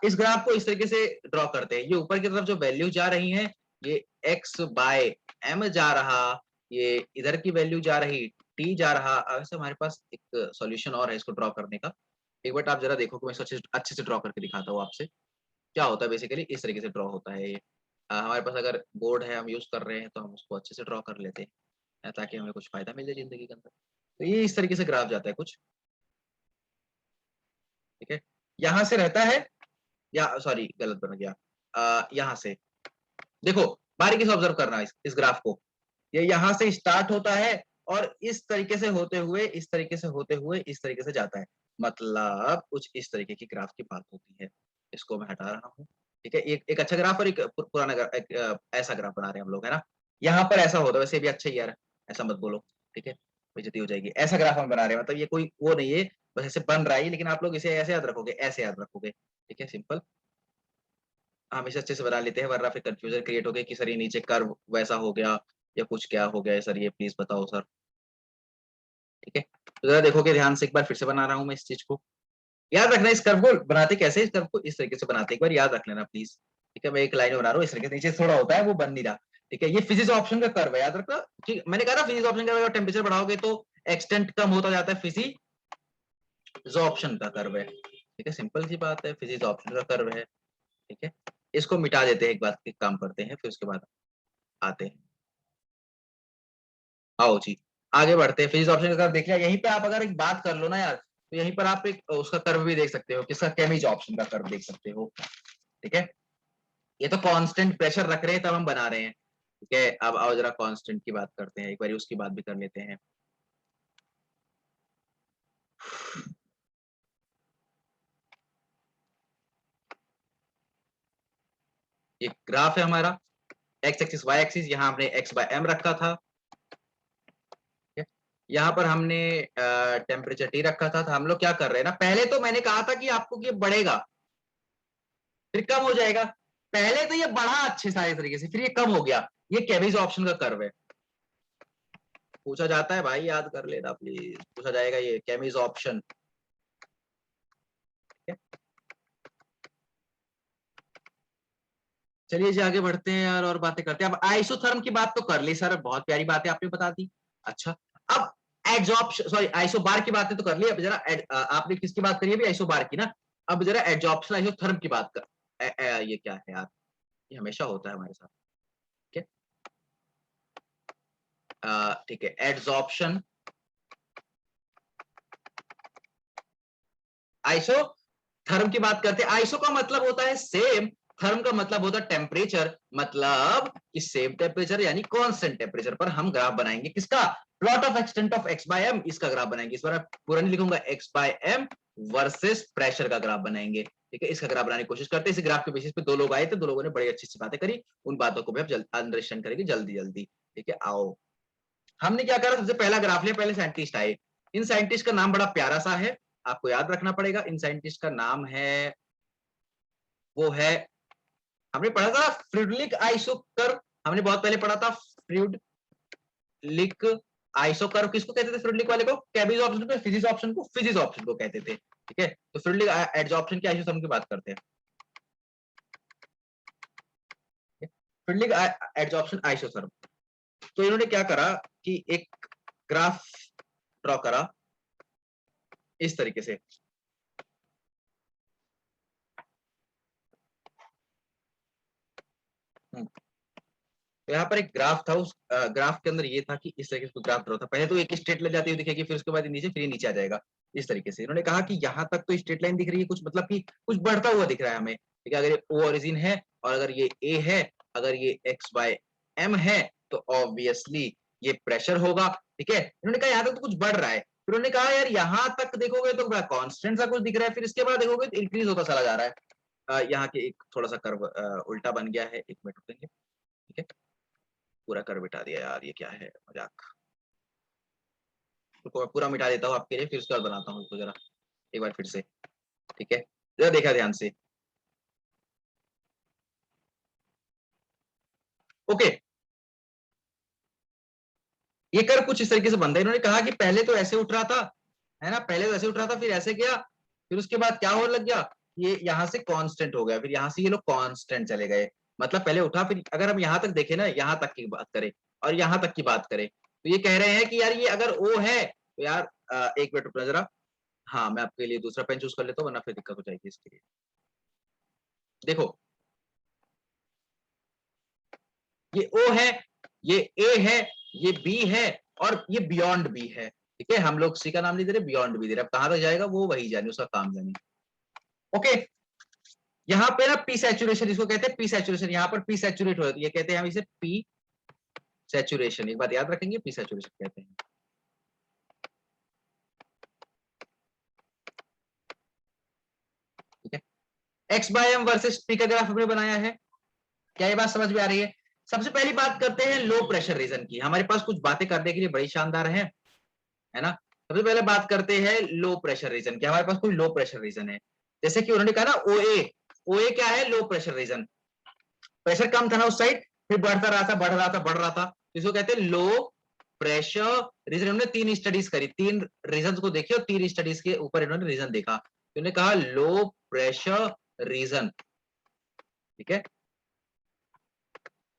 इस ग्राफ को इस तरीके से ड्रॉ करते हैं। ये ऊपर की तरफ जो वैल्यू जा रही है, ये x बाय m जा रहा, ये इधर की वैल्यू जा रही, t जा रहा। वैसे हमारे पास एक सॉल्यूशन और है इसको ड्रॉ करने का। एक बार आप जरा देखो कि मैं इसको अच्छे से ड्रॉ करके दिखाता हूँ आपसे। क्या होता है बेसिकली, इस तरीके से ड्रॉ होता है ये। हमारे पास अगर बोर्ड है, हम यूज कर रहे हैं, तो हम उसको अच्छे से ड्रॉ कर लेते हैं ताकि हमें कुछ फायदा मिले जिंदगी के अंदर। तो ये इस तरीके से ग्राफ जाता है कुछ। ठीक है, यहां से रहता है, या सॉरी गलत बन गया, यहां से देखो, बारीकी से ऑब्जर्व करना इस ग्राफ को। ये यहां से स्टार्ट होता है और इस तरीके से होते हुए, इस तरीके से होते हुए, इस तरीके से जाता है। मतलब कुछ इस तरीके की ग्राफ की बात होती है। इसको मैं हटा रहा हूँ। ठीक है, एक अच्छा ग्राफ और एक पुराना ग्राफ, ऐसा ग्राफ बना रहे हैं हम लोग, है ना। यहाँ पर ऐसा होता है, वैसे भी अच्छा ही यार, ऐसा मत बोलो। ठीक है, बेइज्जती हो जाएगी। ऐसा ग्राफ हम बना रहे हैं, मतलब ये कोई वो नहीं है, बस ऐसे बन रहा है, लेकिन आप लोग इसे ऐसे याद रखोगे, ऐसे याद रखोगे। ठीक है, सिंपल, हमेशा अच्छे से बना लेते हैं, वरना फिर कंफ्यूजन क्रिएट हो गया कि सर ये नीचे कर्व वैसा हो गया या कुछ क्या हो गया है सर, ये प्लीज बताओ सर। ठीक है, तो जरा देखोगे ध्यान से, एक बार फिर से बना रहा हूँ मैं इस चीज को। याद रखना इस कर्व को बनाते कैसे, इस कर्व को इस तरीके से बनाते, एक बार याद रख लेना प्लीज। ठीक है, मैं एक लाइन बना रहा हूँ इस तरीके से, नीचे थोड़ा होता है वो बन नहीं रहा। ठीक है, ये फिजिक्स ऑप्शन का कर्व है, याद रखना। ठीक, मैंने कहा ना फिजिक्स ऑप्शन का टेम्परेचर बढ़ाओगे तो एक्सटेंट कम होता जाता है, फिजिक्स ऑप्शन का कर्व है। ठीक है, सिंपल सी बात है, फिजिक्स ऑप्शन का कर्व है। ठीक है, इसको मिटा देते हैं, एक बात एक काम करते हैं, फिर उसके बाद आते हैं। आओ जी, आगे बढ़ते हैं। फिजिक्स ऑप्शन का कर्व देख लिया, यहीं पे आप अगर एक बात कर लो ना यार, तो यहीं पर आप एक उसका कर्व भी देख सकते हो, किसका, केमिज ऑप्शन का कर्व देख सकते हो। ठीक है, ये तो कांस्टेंट प्रेशर रख रहे हैं तब हम बना रहे हैं। ठीक है, अब आओ जरा कांस्टेंट की बात करते हैं, एक बार उसकी बात भी कर लेते हैं। ये ग्राफ है हमारा, एक्स एक्सिस वाई एक्सिस, यहाँ हमने एक्स बाय एम रखा था। यहाँ पर हमने टेम्परेचर टी रखा था। तो हम लोग क्या कर रहे हैं ना, पहले तो मैंने कहा था कि आपको ये बढ़ेगा फिर कम हो जाएगा। पहले तो ये बढ़ा अच्छे सारे तरीके से, फिर ये कम हो गया। ये केमिज ऑप्शन का कर्व है। पूछा जाता है भाई, याद कर लेना प्लीज, पूछा जाएगा ये केमिज ऑप्शन। चलिए जी आगे बढ़ते हैं यार, और बातें करते हैं। अब आइसोथर्म की बात तो कर ली सर, बहुत प्यारी बात है आपने बता दी। अच्छा, अब एड्जॉर्प्शन, सॉरी आइसोबार की बातें तो कर ली, अब जरा आपने किसकी बात करी अभी, आइसोबार की ना। अब जरा एड्जॉर्प्शन आइसोथर्म की बात कर। ये क्या है यार, ये हमेशा होता है हमारे साथ। ठीक है, ठीक है, एड्जॉर्प्शन आइसो थर्म की बात करते हैं। आइसो का मतलब होता है सेम, थर्म का मतलब होता है टेम्परेचर, मतलब कि सेम टेम्परेचर यानी कांस्टेंट टेम्परेचर पर हम ग्राफ बनाएंगे। किसका, plot of extent of x by m, इसका ग्राफ बनाएंगे। इस बार पूरा नहीं लिखूंगा, x by m versus pressure का ग्राफ बनाएंगे। ठीक है, इसका ग्राफ बनाने की कोशिश करते हैं। इस ग्राफ के बेसिस पे दो लोग आए थे, दो लोगों ने बड़ी अच्छी अच्छी बातें करी, उन बातों को भी हम अंडरस्टैंड करेंगे जल्दी जल्दी। ठीक है, आओ, हमने क्या करा, सबसे पहला ग्राफ लिया, पहले साइंटिस्ट आए। इन साइंटिस्ट का नाम बड़ा प्यारा सा है, आपको याद रखना पड़ेगा। इन साइंटिस्ट का नाम है, वो है, हमने पढ़ा था फ्रिडलिक आइसोकर, हमने बहुत पहले पढ़ा था फ्रिडलिक आइसोकर। किसको कहते थे फ्रिडलिक वाले को, केमिज ऑप्शन को, फिजिक्स ऑप्शन को, फिजिक्स ऑप्शन को कहते थे। ठीक है, तो फ्रिडलिक एडजॉर्प्शन की आइसोथर्म की बात करते हैं। फ्रिडलिक एडजॉर्प्शन आइसोथर्म, तो इन्होंने क्या करा कि एक ग्राफ ड्रॉ करा इस तरीके से। तो यहाँ पर एक ग्राफ था, उस ग्राफ के अंदर ये था कि इस तरीके से ग्राफ ड्रॉ था। पहले तो एक स्ट्रेट लाइन जाती हुई दिखेगी, फिर उसके बाद नीचे, फिर ये नीचे आ जाएगा इस तरीके से। इन्होंने कहा कि यहाँ तक तो स्ट्रेट लाइन दिख रही है, कुछ मतलब कि कुछ बढ़ता हुआ दिख रहा है हमें, ठीक है। अगर ये ओ ओरिजिन है और अगर ये ए है, अगर ये एक्स बाय एम है, तो ऑब्वियसली ये प्रेशर होगा, ठीक है। इन्होंने कहा यहाँ तक तो कुछ बढ़ रहा है, फिर उन्होंने कहा यार यहाँ तक देखोगे तो बड़ा कांस्टेंट सा कुछ दिख रहा है, फिर इसके बाद देखोगे तो इंक्रीज होता चला जा रहा है। यहाँ के एक थोड़ा सा कर्व उल्टा बन गया है, एक मिनट रुकेंगे, ठीक है। पूरा कर्व मिटा दिया यार, ये क्या है मजाक। तो मैं पूरा मिटा देता हूँ आपके लिए, फिर उसके बाद बनाता हूँ इसको जरा एक बार फिर से, ठीक है। जरा देखा ध्यान से, ओके। ये कर्व कुछ इस तरीके से बनता है। इन्होंने कहा कि पहले तो ऐसे उठ रहा था, है ना, पहले तो ऐसे उठ रहा था, फिर ऐसे गया, फिर उसके बाद क्या होने लग गया, ये यहाँ से कांस्टेंट हो गया, फिर यहाँ से ये लोग कांस्टेंट चले गए। मतलब पहले उठा, फिर अगर हम यहाँ तक देखें ना, यहाँ तक की बात करें और यहाँ तक की बात करें, तो ये कह रहे हैं कि यार ये अगर ओ है तो यार एक मिनट रुकना जरा। हाँ, मैं आपके लिए दूसरा पेन चूज कर लेता हूँ, वरना फिर दिक्कत हो जाएगी इसके लिए। देखो, ये ओ है, ये ए है, ये बी है और ये बियॉन्ड बी है, ठीक है। हम लोग सी का नाम नहीं दे रहे, बियॉन्ड बी दे रहे। अब कहां तक जाएगा वो वही जाने, उसका काम जाने, ओके। यहाँ पे ना पी सैचुरेशन, इसको कहते हैं पी सैचुरेशन। यहाँ पर पी सैचुरेट हो, ये कहते हैं हम इसे पी सैचुरेशन। एक बात याद रखेंगे, पी सैचुरेशन कहते हैं, ठीक है। X by m versus P का ग्राफ हमने बनाया है, क्या ये बात समझ में आ रही है? सबसे पहली बात करते हैं लो प्रेशर रीजन की। हमारे पास कुछ बातें करने के लिए बड़ी शानदार है ना। सबसे पहले बात करते हैं लो प्रेशर रीजन की। हमारे पास कोई लो प्रेशर रीजन है, जैसे कि उन्होंने कहा ना ओए, ओए क्या है, लो प्रेशर रीजन। प्रेशर कम था ना उस साइड, फिर बढ़ता रहा था, बढ़ रहा था, बढ़ रहा था, तो इसको कहते हैं लो प्रेशर रीजन। हमने 3 स्टडीज करी, 3 रीजन को देखी और 3 स्टडीज के ऊपर इन्होंने रीजन देखा, तो इन्होंने कहा लो प्रेशर रीजन, ठीक है।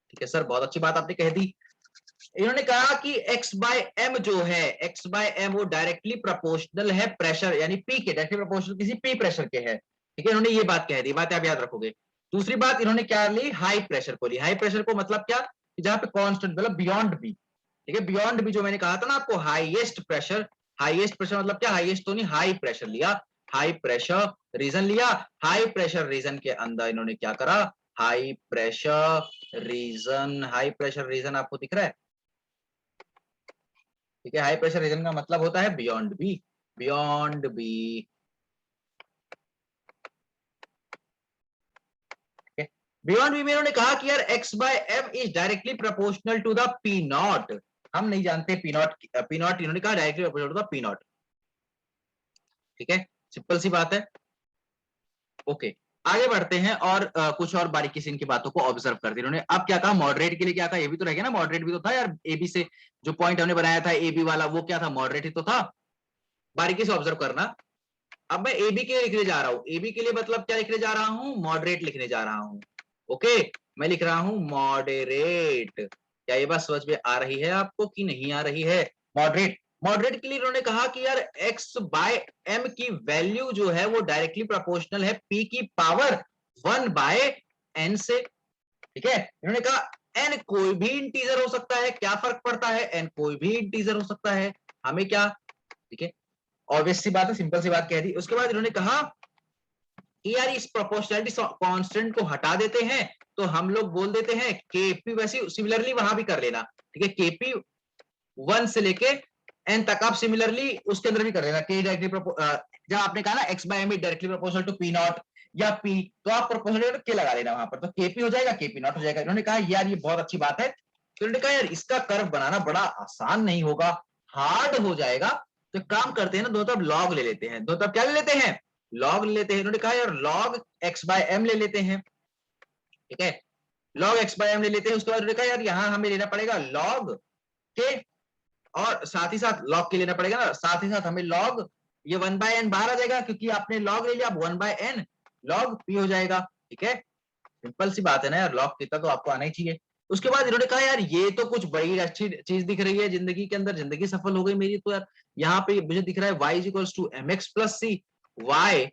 ठीक है सर, बहुत अच्छी बात आपने कह दी। इन्होंने कहा कि x बाय एम जो है, x बाय एम वो डायरेक्टली प्रोपोर्शनल है प्रेशर, यानी P के डायरेक्टली प्रोपोर्शनल किसी P प्रेशर के है, ठीक है। इन्होंने ये बात कह दी, बात आप याद रखोगे। दूसरी बात इन्होंने क्या ली, हाई प्रेशर को ली। हाई प्रेशर को मतलब क्या, जहां पे कांस्टेंट मतलब बियॉन्ड बी, ठीक है। बियॉन्ड बी जो मैंने कहा था ना आपको, हाईएस्ट प्रेशर, हाईएस्ट प्रेशर मतलब क्या, हाईएस्ट तो नहीं, हाई प्रेशर लिया, हाई प्रेशर रीजन लिया। हाई प्रेशर रीजन के अंदर इन्होंने क्या करा, high pressure region, high pressure reason आपको दिख रहा है, ठीक है। हाई प्रेशर रीजन का मतलब होता है beyond B, beyond B, beyond B में उन्होंने कहा कि यार x by m is directly proportional to the P nought. हम नहीं जानते पी नॉट, पी नॉट इन्होंने कहा directly proportional to the P nought, ठीक है। सिंपल सी बात है, ओके। आगे बढ़ते हैं और कुछ और बारीकी से इनकी बातों को ऑब्जर्व करते हैं। इन्होंने अब क्या कहा, मॉडरेट के लिए क्या कहा, ये भी तो रह गया ना, मॉडरेट भी तो था यार। ए बी से जो पॉइंट हमने बनाया था ए बी वाला, वो क्या था, मॉडरेट ही तो था। बारीकी से ऑब्जर्व करना। अब मैं ए बी के लिए लिखने जा रहा हूं, ए बी के लिए मतलब क्या लिखने जा रहा हूं, मॉडरेट लिखने जा रहा हूं, ओके। मैं लिख रहा हूं मॉडरेट। क्या ये बात समझ में आ रही है आपको कि नहीं आ रही है? मॉडरेट, मॉडरेट के लिए इन्होंने कहा कि यार x बाय एम की वैल्यू जो है वो डायरेक्टली प्रोपोर्शनल है p की पावर 1 बाय n से, ठीक है। इन्होंने कहा n कोई भी इंटीजर हो सकता है, क्या फर्क पड़ता है, n कोई भी इंटीजर हो सकता है, हमें क्या, ठीक है। ऑब्वियस सी बात है, सिंपल सी बात कह दी। उसके बाद इन्होंने कहा कि यार इस प्रोपोर्शनलिटी कांस्टेंट को हटा देते हैं, तो हम लोग बोल देते हैं केपी, वैसे सिमिलरली वहां भी कर लेना, ठीक है। केपी 1 से लेके एन तक आप सिमिलरली उसके अंदर भी कर लेना, के डायरेक्टली जब आपने कहा ना x by m directly proportional to P nought या पी, तो आप प्रोपोर्शनल के लगा लेना वहां पर, तो केपी हो जाएगा, केपी नॉट हो जाएगा। इन्होंने कहा यार ये बहुत अच्छी बात है, तो इन्होंने कहा यार इसका कर्व बनाना बड़ा आसान नहीं होगा, हार्ड हो जाएगा। तो काम करते हैं ना, दो तरफ लॉग ले लेते हैं, दो तरफ क्या ले लेते हैं, लॉग ले लेते हैं। इन्होंने कहा यार लॉग एक्स बाय एम ले लेते हैं, ठीक है। लॉग एक्स बाय एम ले लेते हैं। उसके बाद उन्होंने कहा यार यहाँ हमें लेना पड़ेगा लॉग के, और साथ ही साथ लॉग के लेना पड़ेगा ना, साथ ही साथ हमें लॉग, ये 1 बाय एन बाहर आ जाएगा क्योंकि आपने लॉग ले लिया, अब 1 बाय एन लॉग पी हो जाएगा, ठीक है। सिंपल सी बात है ना यार, लॉग कितना तो आपको आना ही चाहिए। उसके बाद इन्होंने कहा यार ये तो कुछ बड़ी अच्छी चीज दिख रही है जिंदगी के अंदर, जिंदगी सफल हो गई मेरी तो यार। यहाँ पे मुझे दिख रहा है y is equals to M X plus C, y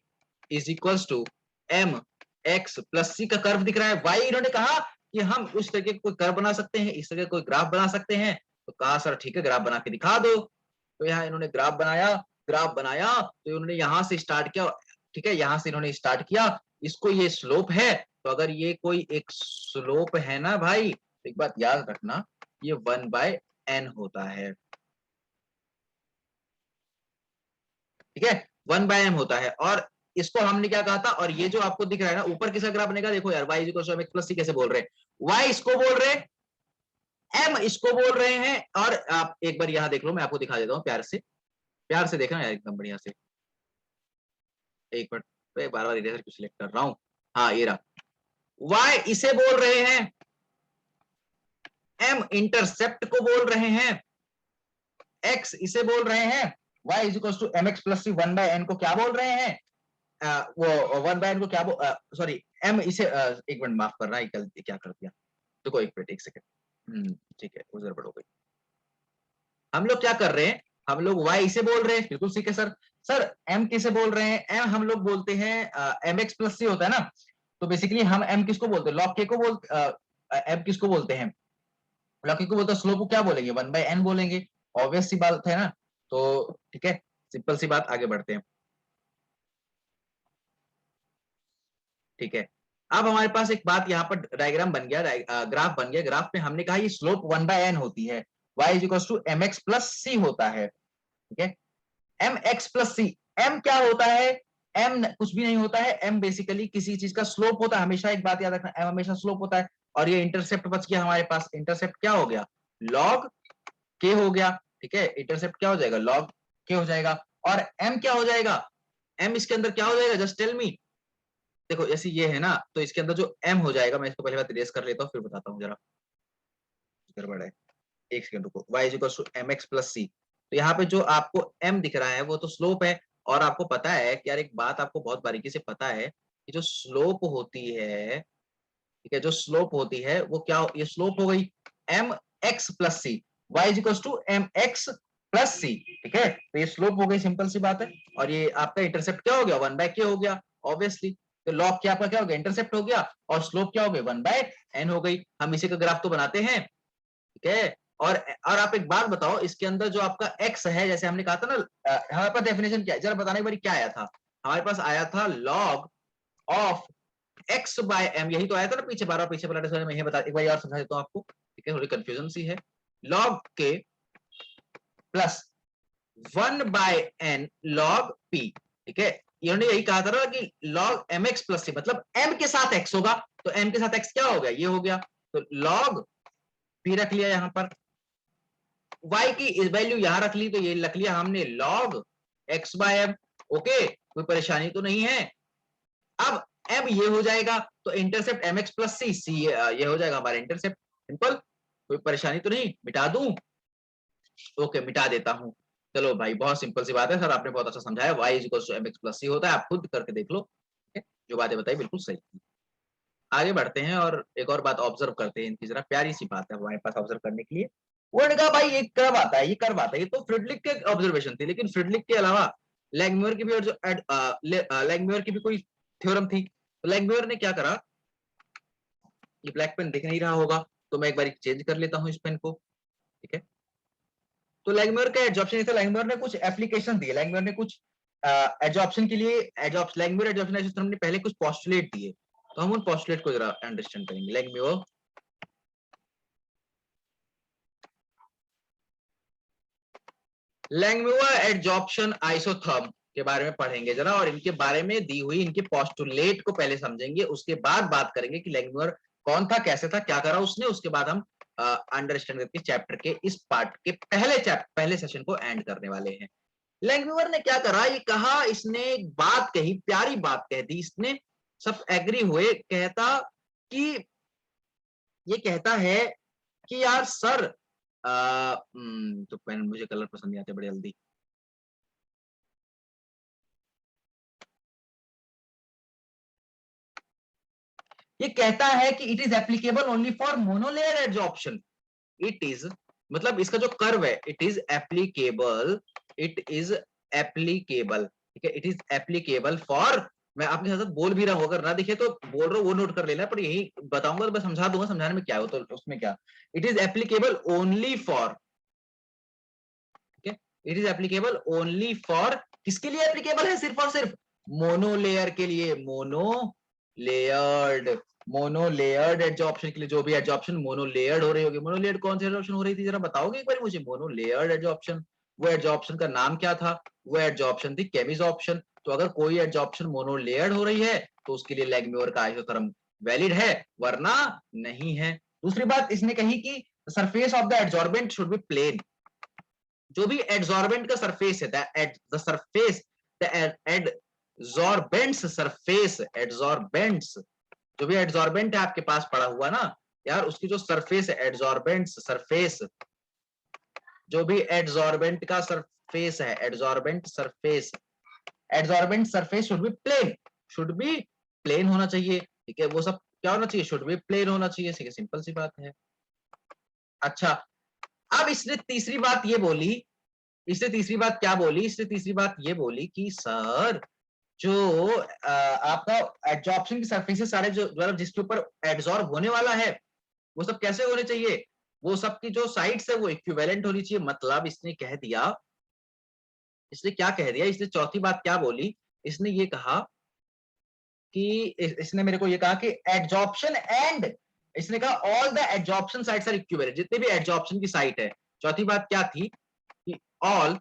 is equals to M X plus C का कर्व दिख रहा है। y इन्होंने कहा कि हम उस तरह के कोई कर्व बना सकते हैं, इस तरह के कोई ग्राफ बना सकते हैं। तो कहा सर ठीक है ग्राफ बना के दिखा दो। तो यहाँ इन्होंने ग्राफ बनाया, तो इन्होंने यहाँ से स्टार्ट किया, ठीक है, यहाँ से इन्होंने स्टार्ट किया, इसको ये स्लोप है। तो अगर ये कोई एक स्लोप है ना भाई, एक बात याद रखना, ये 1/n होता है, ठीक है, 1/m होता है। और इसको हमने क्या कहा था, और ये जो आपको दिख रहा है ना ऊपर किसका ग्राफ बनेगा, देखो यार y = mx + c कैसे बोल रहे हैं, y इसको बोल रहे हैं, m इसको बोल रहे हैं। और आप एक बार यहाँ देख लो, मैं आपको दिखा देता हूँ प्यार से देखना यार एकदम बढ़िया से। एक मिनट, बार बार इरेजर क्यों सिलेक्ट कर रहा हूँ, हाँ ये रहा। y इसे बोल रहे हैं, m इंटरसेप्ट को बोल रहे हैं, x इसे बोल रहे हैं, y = mx + c 1/n को क्या बोल रहे हैं, वो 1/n को क्या सॉरी m इसे एक मिनट माफ करना, एक गलती क्या कर दिया, देखो एक मिनट एक सेकंड, ठीक है वो गड़बड़ हो गई। हम लोग क्या कर रहे हैं, हम लोग y इसे बोल रहे हैं, बिल्कुल ठीक है सर। सर m किसे बोल रहे हैं, m हम लोग बोलते हैं mx + c होता है ना। तो बेसिकली हम m किसको बोलते हैं, log k को m किसको बोलते हैं, log k को बोलते हैं, स्लोप को क्या बोलेंगे, 1/n बोलेंगे, ऑब्वियस सी बात है ना। तो ठीक है, सिंपल सी बात, आगे बढ़ते हैं, ठीक है। अब हमारे पास एक बात यहाँ पर डायग्राम बन गया, ग्राफ बन गया, ग्राफ में हमने कहा ये स्लोप 1/n होती है, y = mx + c होता है, ठीक है। mx + c, m क्या होता है, m कुछ भी नहीं होता है, m बेसिकली किसी चीज का स्लोप होता है, हमेशा एक बात याद रखना, m हमेशा स्लोप होता है। और ये इंटरसेप्ट बच गया हमारे पास, इंटरसेप्ट क्या हो गया, log k हो गया, ठीक है, इंटरसेप्ट क्या हो जाएगा, log k हो जाएगा। और m क्या हो जाएगा, m इसके अंदर क्या हो जाएगा, जस्ट टेल मी। देखो जैसे ये है ना, तो इसके अंदर जो m हो जाएगा, मैं इसको पहले बात इरेज कर लेता हूँ फिर बताता हूँ, जरा गड़बड़ है, एक सेकंड रुको, y = mx + c। तो यहाँ पे जो आपको m दिख रहा है वो तो स्लोप है। और आपको पता है कि यार एक बात आपको बहुत बारीकी से पता है कि जो स्लोप होती है, ठीक है, जो स्लोप होती है वो क्या, ये स्लोप हो गई mx + c, y = mx + c, ठीक है। तो ये स्लोप हो गई, सिंपल सी बात है। और ये आपका इंटरसेप्ट क्या हो गया, 1/k हो गया, ऑब्वियसली। तो लॉग क्या आपका क्या हो गया, इंटरसेप्ट हो गया, और स्लोप क्या हो गई, 1/n हो गई। हम इसी का ग्राफ तो बनाते हैं, ठीक है। और आप एक बात बताओ, इसके अंदर जो आपका x है, जैसे हमने कहा था ना, हमारे पास डेफिनेशन क्या है, जरा बताने बारी क्या आया था, हमारे पास आया था log ऑफ x/m, यही तो आया था ना पीछे, बार बार पीछे वाला मैं बता, एक बार और समझा देता हूँ आपको, ठीक है, थोड़ी कंफ्यूजन सी है। log k plus 1/n log p, ठीक है। इन्होंने यही कहा था ना कि log mx + c, मतलब m के साथ x होगा, तो m के साथ x क्या हो गया, ये हो गया। तो log p रख लिया यहाँ पर, y की वैल्यू यहां रख ली, तो ये रख लिया हमने log x/m, ओके, कोई परेशानी तो नहीं है। अब m ये हो जाएगा, तो इंटरसेप्ट mx + c, ये हो जाएगा हमारा इंटरसेप्ट, सिंपल, कोई परेशानी तो नहीं, मिटा दूं, ओके मिटा देता हूं। चलो भाई बहुत सिंपल सी बात है सर, आपने बहुत अच्छा समझाया, y = mx + c होता है, आप खुद करके देख लो, ठीक है, जो बातें बताई बिल्कुल सही। आगे बढ़ते हैं और एक और बात ऑब्जर्व करते हैं, इनकी जरा प्यारी सी बात है हमारे पास ऑब्जर्व करने के लिए। उन्होंने कहा भाई ये कर्व आता है, ये कर्व आता है, ये तो फ्रिडलिक के ऑब्जर्वेशन थी, लेकिन फ्रिडलिक के अलावा लैंगम्यूर की भी, और जो लैंगम्यूर की भी कोई थ्योरम थी। तो लैंगम्यूर ने क्या करा, ये ब्लैक पेन दिख नहीं रहा होगा, तो मैं एक बार चेंज कर लेता हूँ इस पेन को, ठीक है। तो लैंगम्यूर का एडजॉर्प्शन था, लैंगम्यूर ने कुछ एप्लीकेशन दिए, लैंगम्यूर ने कुछ एडजॉर्प्शन के लिए, लैंगम्यूर एडजॉर्प्शन सिस्टम ने पहले कुछ पोस्टुलेट दिए, तो हम उन पोस्टुलेट को जरा अंडरस्टैंड करेंगे। लैंगम्यूर एडजॉर्प्शन आइसोथर्म के बारे में पढ़ेंगे जरा, और इनके बारे में दी हुई इनके पोस्टुलेट को पहले समझेंगे, उसके बाद बात करेंगे कि लैंगम्यूर कौन था, कैसे था, क्या करा उसने, उसके बाद हम अंडरस्टैंड करके चैप्टर के इस पार्ट के पहले सेशन को एंड करने वाले हैं। लैंगम्यूर ने क्या करा, ये कहा, इसने एक बात कही, प्यारी बात कह दी इसने, सब एग्री हुए, कहता कि ये कहता है कि यार सर, तो पेन मुझे कलर पसंद नहीं आते बड़े जल्दी, ये कहता है कि it is applicable only for monolayer adsorption, it is, मतलब इसका जो कर्व है, इट इज एप्लीकेबल, ठीक है, इट इज एप्लीकेबल फॉर मैं आपके साथ बोल भी रहा हूँ, अगर ना दिखे तो बोल रहा हूँ वो नोट कर लेना, पर यही बताऊंगा तो मैं समझा दूंगा, समझाने में क्या है, तो उसमें क्या, it is applicable only for, ठीक है, it is applicable only for, किसके लिए एप्लीकेबल है, सिर्फ और सिर्फ मोनोलेयर के लिए, मोनोलेयर्ड एडजॉर्प्शन के लिए, जो भी एडजॉर्प्शन मोनोलेयर्ड हो रही होगी। मोनोलेयर्ड कौन सी एडजॉर्प्शन हो रही थी, जरा बताओगे एक बार मुझे, मोनोलेयर्ड एडजॉर्प्शन, वो एडजॉर्प्शन का नाम क्या था, वो एडजॉर्प्शन थी केमिजॉर्प्शन। तो अगर कोई एडजॉर्प्शन मोनोलेयर्ड हो रही है तो उसके लिए लैग्म्योर का आइसोथर्म वैलिड है, वरना नहीं है। दूसरी बात इसने कही कि surface of the adsorbent should be plane, जो भी एडजॉर्बेंट का सरफेस है, the surface, the adsorbent's surface, adsorbents, जो भी एडजॉर्बेंट है आपके पास पड़ा हुआ ना यार, उसकी जो सरफेस है, एडजॉर्बेंट्स सरफेस, जो भी एडजॉर्बेंट का सरफेस है, adsorbent surface, adsorbent surface should be plane, should be plane होना चाहिए, ठीक है, वो सब क्या होना चाहिए, शुड बी प्लेन होना चाहिए, सिंपल सी बात है। अच्छा, अब इसने तीसरी बात ये बोली, इसने तीसरी बात क्या बोली, इसने तीसरी बात ये बोली कि सर जो आपका एडजॉर्प्शन की सरफेसेस सारे जो मतलब जिसके ऊपर एडजॉर्ब होने वाला है, वो सब कैसे होने चाहिए, वो सब की जो साइड्स है वो इक्विवेलेंट होनी चाहिए। मतलब इसने कह दिया, इसने क्या कह दिया, इसने चौथी बात क्या बोली, इसने ये कहा कि इसने मेरे को ये कहा कि एडजॉर्प्शन एंड, इसने कहा all the adsorption sites are equivalent, जितने भी एडजॉर्प्शन की साइट है। चौथी बात क्या थी कि ऑल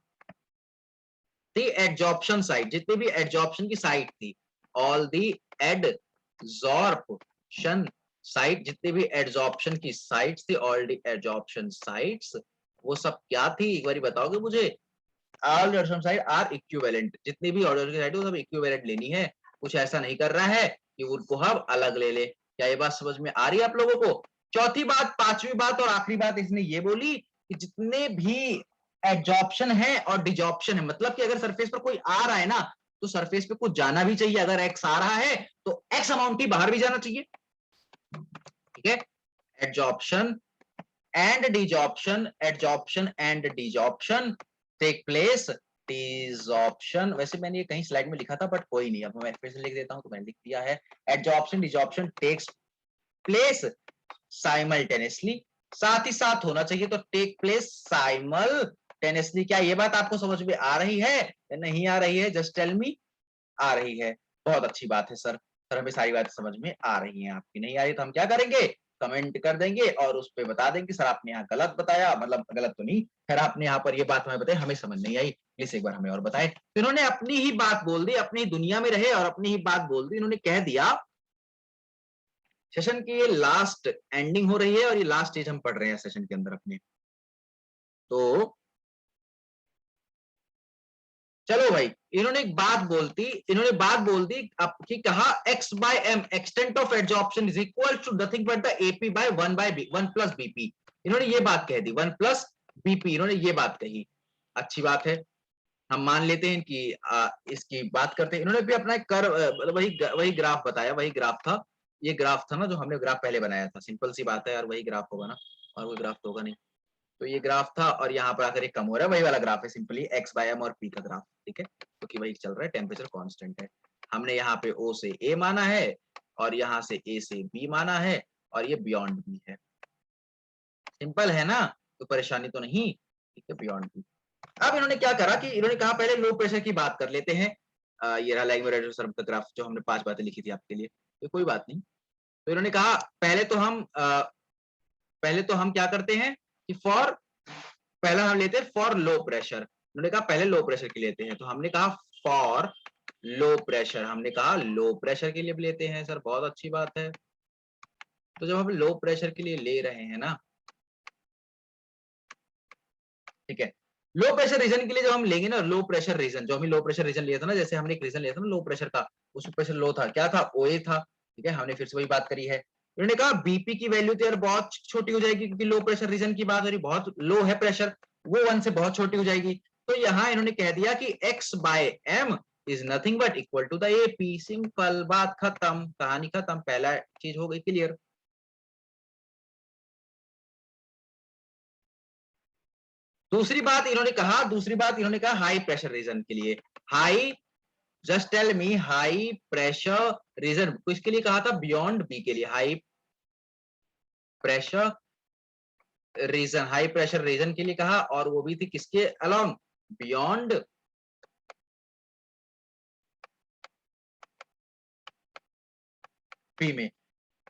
द एडजॉर्प्शन साइट, जितने भी एडजॉर्प्शन की साइट थी, ऑल द एडजॉर्प्शन साइट, जितने भी एडजॉर्प्शन की साइट्स थी, ऑल द एडजॉर्प्शन साइट्स, वो सब क्या थी, एक बार बताओगे मुझे, all adsorption site are equivalent, जितनी भी ऑर्डर की साइट है वो सब इक्विवेलेंट लेनी है, कुछ ऐसा नहीं कर रहा है कि उनको हम अलग ले ले। क्या ये बात समझ में आ रही है आप लोगों को? चौथी बात, पांचवी बात और आखिरी बात इसने ये बोली कि जितने भी एडजॉर्प्शन है और डिजॉर्प्शन है, मतलब कि अगर सरफेस पर कोई आ रहा है ना, तो सरफेस पे कुछ जाना भी चाहिए, अगर एक्स आ रहा है तो एक्स अमाउंट ही बाहर भी जाना चाहिए, ठीक है। Adsorption and desorption, adsorption and desorption take place, desorption, वैसे मैंने ये कहीं स्लाइड में लिखा था बट कोई नहीं, अब मैं फिर से लिख देता हूं, तो मैंने लिख दिया है, adsorption desorption takes place simultaneously, साथ ही साथ होना चाहिए, तो टेक प्लेस साइमल्टेनियसली। क्या ये बात आपको समझ में आ रही है या नहीं आ रही है, जस्ट टेल मी। आ रही है, बहुत अच्छी बात है सर, सर हमें सारी बातें समझ में आ रही हैं, आपकी नहीं आ रही तो हम क्या करेंगे, कमेंट कर देंगे और उस पे बता देंगे सर आपने यहाँ गलत बताया, मतलब गलत तो नहीं, खैर आपने यहाँ पर ये बात हमें बताई, हमें समझ नहीं आई, प्लीज एक बार हमें और बताएं। तो इन्होंने अपनी ही बात बोल दी, अपनी दुनिया में रहे और अपनी ही बात बोल दी, इन्होंने कह दिया सेशन की ये लास्ट एंडिंग हो रही है और ये लास्ट स्टेज हम पढ़ रहे हैं सेशन के अंदर अपने। तो चलो भाई, इन्होंने एक बात बोलती, इन्होंने बात बोल दी कि कहा x by m extent of adsorption is equal to nothing but the AP by 1 by 1 plus BP। इन्होंने ये बात कह दी, 1 प्लस BP, इन्होंने ये बात कही, अच्छी बात है, हम मान लेते हैं कि इसकी बात करते हैं। इन्होंने भी अपना एक कर मतलब वही ग्राफ बताया, वही ग्राफ था, ये ग्राफ था ना जो हमने ग्राफ पहले बनाया था, सिंपल सी बात है यार, वही ग्राफ होगा ना, और वो ग्राफ तो होगा नहीं। तो ये ग्राफ था और यहाँ पर आकर एक कम हो रहा है, वही वाला ग्राफ है, सिंपली x बाय m और p का ग्राफ, ठीक है, क्योंकि वही चल रहा है, टेम्परेचर कांस्टेंट है। हमने यहाँ पे O से A माना है और यहाँ से A से B माना है और ये बियॉन्ड B है, सिंपल है ना, तो परेशानी तो नहीं, ठीक है, बियॉन्ड B। अब इन्होंने क्या करा कि इन्होंने कहा पहले लो प्रेशर की बात कर लेते हैं, ये रहा लैग्मोरेटर सर्व का ग्राफ जो हमने 5 बातें लिखी थी आपके लिए, तो कोई बात नहीं। तो इन्होंने कहा पहले तो हम क्या करते हैं कि फॉर, पहला हम लेते हैं फॉर लो प्रेशर, उन्होंने कहा पहले लो प्रेशर के लेते हैं, तो हमने कहा फॉर लो प्रेशर, हमने कहा लो प्रेशर के लिए भी लेते हैं सर, बहुत अच्छी बात है। तो जब हम लो प्रेशर के लिए ले रहे हैं ना, ठीक है, लो प्रेशर रीजन के लिए जब हम लेंगे ना, लो प्रेशर रीजन, जो हमने लो प्रेशर रीजन लिया था ना, जैसे हमने एक रीजन लिया था ना लो प्रेशर का, उसमें प्रेशर लो था, क्या था, OA था, ठीक है, हमने फिर से वही बात करी है। इन्होंने कहा BP की वैल्यू तो यार बहुत छोटी हो जाएगी, क्योंकि लो प्रेशर रीजन की बात हो रही, बहुत लो है प्रेशर, वो 1 से बहुत छोटी हो जाएगी। तो यहाँ इन्होंने कह दिया कि x by m is nothing but equal to the AP, simple, बात खत्म, कहानी खत्म, पहला चीज हो गई क्लियर। दूसरी बात इन्होंने कहा हाई प्रेशर रीजन के लिए, high just tell me high pressure region, किसके लिए कहा था? बियॉन्ड बी के लिए। High pressure region, high pressure region के लिए कहा, और वो भी थी किसके अलोंग? बियॉन्ड बी में।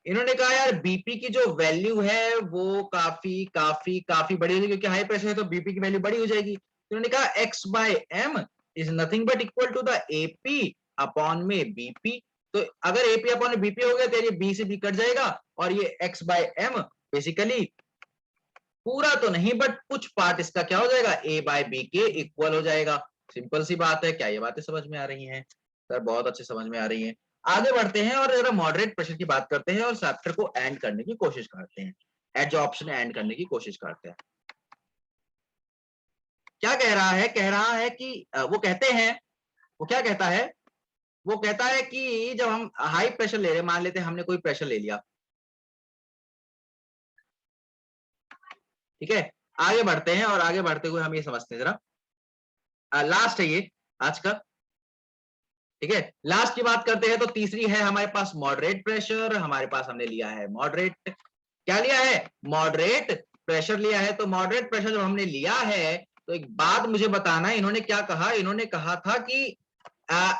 इन्होंने कहा यार बीपी की जो वैल्यू है वो काफी काफी काफी बड़ी होगी, क्योंकि हाई प्रेशर है तो बीपी की वैल्यू बड़ी हो जाएगी। तो इन्होंने कहा x by m is nothing but equal to the AP upon में बीपी। तो अगर एपी अपॉन बीपी हो गया तो ये बी से बी कट जाएगा, और ये एक्स बाय एम बेसिकली पूरा तो नहीं बट कुछ पार्ट इसका क्या हो जाएगा? ए बाय बी के इक्वल हो जाएगा। सिंपल सी बात है। क्या ये बातें समझ में आ रही हैं? सर बहुत अच्छे समझ में आ रही हैं। आगे बढ़ते हैं और जरा मॉडरेट प्रेशर की बात करते हैं और चैप्टर को एंड करने की कोशिश करते हैं, एडजॉर्प्शन एंड करने की कोशिश करते हैं। क्या कह रहा है? कह रहा है कि वो कहते हैं, वो क्या कहता है? वो कहता है कि जब हम हाई प्रेशर ले रहे हैं, मान लेते हैं हमने कोई प्रेशर ले लिया, ठीक है। आगे बढ़ते हैं और आगे बढ़ते हुए हम ये समझते हैं जरा, लास्ट है ये आज का, ठीक है। लास्ट की बात करते हैं तो तीसरी है हमारे पास मॉडरेट प्रेशर। हमारे पास हमने लिया है मॉडरेट, क्या लिया है? मॉडरेट प्रेशर लिया है। तो मॉडरेट प्रेशर जब हमने लिया है तो एक बात मुझे बताना, इन्होंने क्या कहा? इन्होंने कहा था कि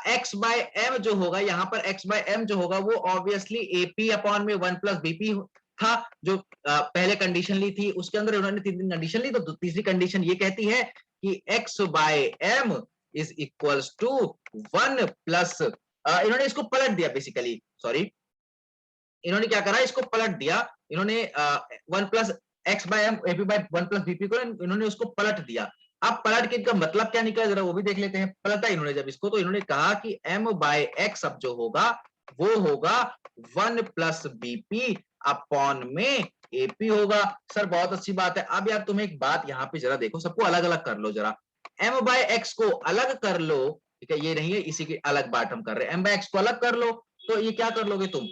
एक्स बाय एम जो होगा, यहाँ पर एक्स बाय एम जो होगा वो ऑब्वियसली एपी अपॉन में 1 प्लस बीपी था, जो पहले कंडीशन ली थी। उसके अंदर उन्होंने तीन कंडीशन ली, तो तीसरी कंडीशन ये कहती है कि x by m is equals to 1 plus, इन्होंने इसको पलट दिया बेसिकली, सॉरी, इन्होंने क्या करा? इसको पलट दिया। इन्होंने 1 plus x by m AP by 1 plus BP को इन्होंने उसको पलट दिया। अब पलट के इनका मतलब क्या निकला जरा वो भी देख लेते हैं। पलटा इन्होंने जब इसको, तो इन्होंने कहा कि एम बाय एक्स अब जो होगा वो होगा 1 प्लस बीपी अपॉन में एपी होगा। सर बहुत अच्छी बात है। अब यार तुम्हें एक बात यहाँ पे जरा देखो, सबको अलग अलग कर लो जरा। एम बाय एक्स को अलग कर लो, ठीक है, ये नहीं है, इसी की अलग बात हम कर रहे हैं। एम बाय एक्स को अलग कर लो, तो ये क्या कर लोगे तुम?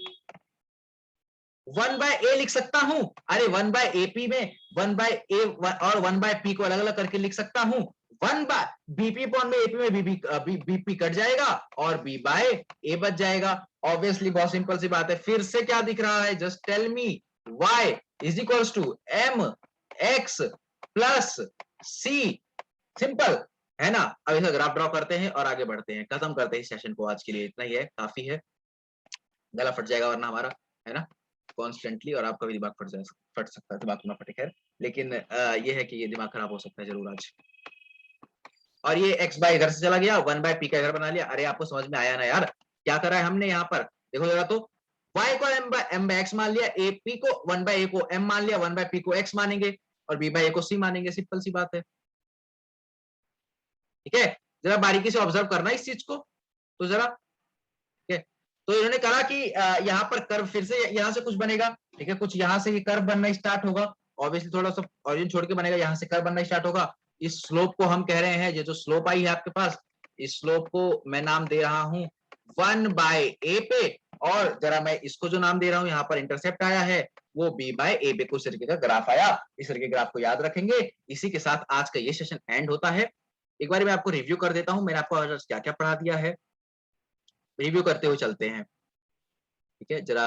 1/a लिख सकता हूं। अरे 1/ap में 1/a और 1/p को अलग अलग करके लिख सकता हूं। 1/bp अपॉन में एपी में बीपी कट जाएगा और b/a बच जाएगा। ऑब्वियसली बहुत सिंपल सी बात है। फिर से क्या दिख रहा है? Just tell me y is equals to m x plus c। Simple है ना? अब इसका ग्राफ ड्रॉ करते हैं और आगे बढ़ते हैं, खत्म करते हैं इस सेशन को। आज के लिए इतना ही है, काफी है। गला फट जाएगा वरना हमारा, है ना, कॉन्स्टेंटली, और आपका भी दिमाग फट सकता है। दिमाग ना फटे खैर, लेकिन ये है कि ये दिमाग खराब हो सकता है जरूर आज। और ये x बाय इधर से चला गया, 1/p का इधर बना लिया। अरे आपको समझ में आया ना यार? क्या करा है हमने यहाँ पर? देखो जरा तो, y को m बाय x मान लिया, ap को 1/a को m मान लिया, 1/p को x मानेंगे और b/a को c मानेंगे। सिंपल सी बात है, ठीक है। जरा बारीकी से ऑब्जर्व करना इस चीज को तो जरा, ठीक है। तो इन्होंने कहा कि यहाँ पर कर्व फिर से यहाँ से कुछ बनेगा, ठीक है, कुछ यहाँ से ये कर्व बनना स्टार्ट होगा। ऑब्वियसली थोड़ा सा ऑरिजिन छोड़ के बनेगा, यहाँ से कर्व बनना स्टार्ट होगा। इस स्लोप को हम कह रहे हैं, ये जो स्लोप आई है आपके पास, इस स्लोप को मैं नाम दे रहा हूं 1/a पे, और जरा मैं इसको जो नाम दे रहा हूं, यहाँ पर इंटरसेप्ट आया है वो b/a पे। कुछ तरीके का ग्राफ आया, इस तरीके ग्राफ को याद रखेंगे। इसी के साथ आज का ये सेशन एंड होता है। एक बार मैं आपको रिव्यू कर देता हूं, मैंने आपको क्या क्या पढ़ा दिया है, रिव्यू करते हुए चलते हैं, ठीक है। जरा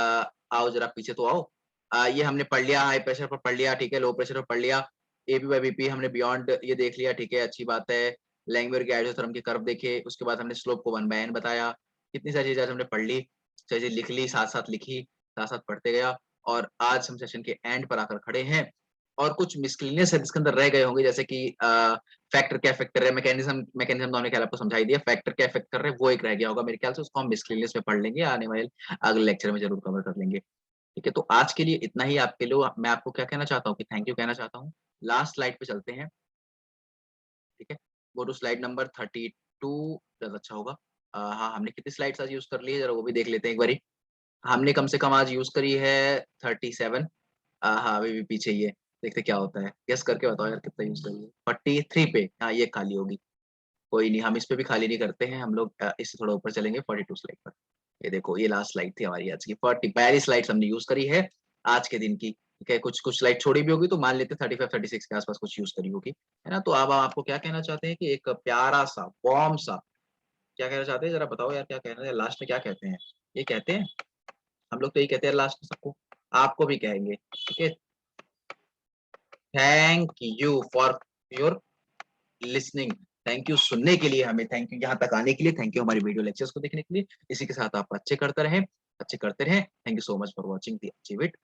आओ, जरा पीछे तो आओ। ये हमने पढ़ लिया, हाई प्रेशर पर पढ़ लिया, ठीक है, लो प्रेशर पर पढ़ लिया, एपी बाय बीपी हमने बियॉन्ड ये देख लिया, ठीक है, अच्छी बात है। लैंगमुर के आइसोथर्म के कर्व देखे, उसके बाद हमने स्लोप को 1/n बताया। कितनी सारी चीजें हमने पढ़ ली, चीजें लिख ली, साथ साथ लिखी, साथ साथ पढ़ते गया, और आज हम सेशन के एंड पर आकर खड़े हैं। और कुछ मिसलिनियस है जिसके अंदर रह गए होंगे, जैसे कि फैक्टर क्या इफेक्ट कर रहे हैं, मैकेनिज्म मैकेनिज्म तो हमने ख्याल आपको समझाई दिया, फैक्टर क्या इफेक्ट कर रहे हैं वो एक रह गया होगा मेरे ख्याल से, उसको हम मिसलिनियस में पढ़ लेंगे, आने वाले अगले लेक्चर में जरूर कवर कर लेंगे, ठीक है। तो आज के लिए इतना ही। आपके लिए मैं आपको क्या कहना चाहता हूँ कि थैंक यू कहना चाहता हूँ। लास्ट स्लाइड पे चलते हैं, ठीक है। गो टू स्लाइड नंबर 32 ज्यादा अच्छा होगा। हाँ, हमने कितनी स्लाइड्स आज यूज कर ली है जरा वो भी देख लेते हैं एक बारी। हमने कम से कम आज यूज करी है 37। हाँ, अभी भी पीछे ही है, देखते क्या होता है। गेस करके बताओ यार कितना यूज करी है। 43 पे, हाँ ये खाली होगी, कोई नहीं, हम इस पे भी खाली नहीं करते हैं, हम लोग इससे थोड़ा ऊपर चलेंगे 42 स्लाइड पर। ये देखो, ये लास्ट स्लाइड थी हमारी आज की, 42 स्लाइड्स हमने यूज करी है आज के दिन की, ठीक है। कुछ कुछ स्लाइड छोड़ी भी होगी, तो मान लेते 35-36 के आसपास कुछ यूज करी होगी, है ना। तो अब आपको क्या कहना चाहते हैं कि एक प्यारा सा वार्म सा क्या कहना चाहते हैं? ज़रा बताओ यार क्या कहना है? लास्ट में क्या कहते हैं? ये कहते हैं? हम लोग तो यही कहते हैं लास्ट में सबको। आपको भी कहेंगे, ठीक है? Thank you for your listening. Thank you सुनने के लिए हमें, थैंक यू यहाँ तक आने के लिए, थैंक यू हमारी वीडियो लेक्चर्स को देखने के लिए। इसी के साथ आप अच्छे करते रहें, अच्छे करते रहें। Thank you so much for watching the achieve it.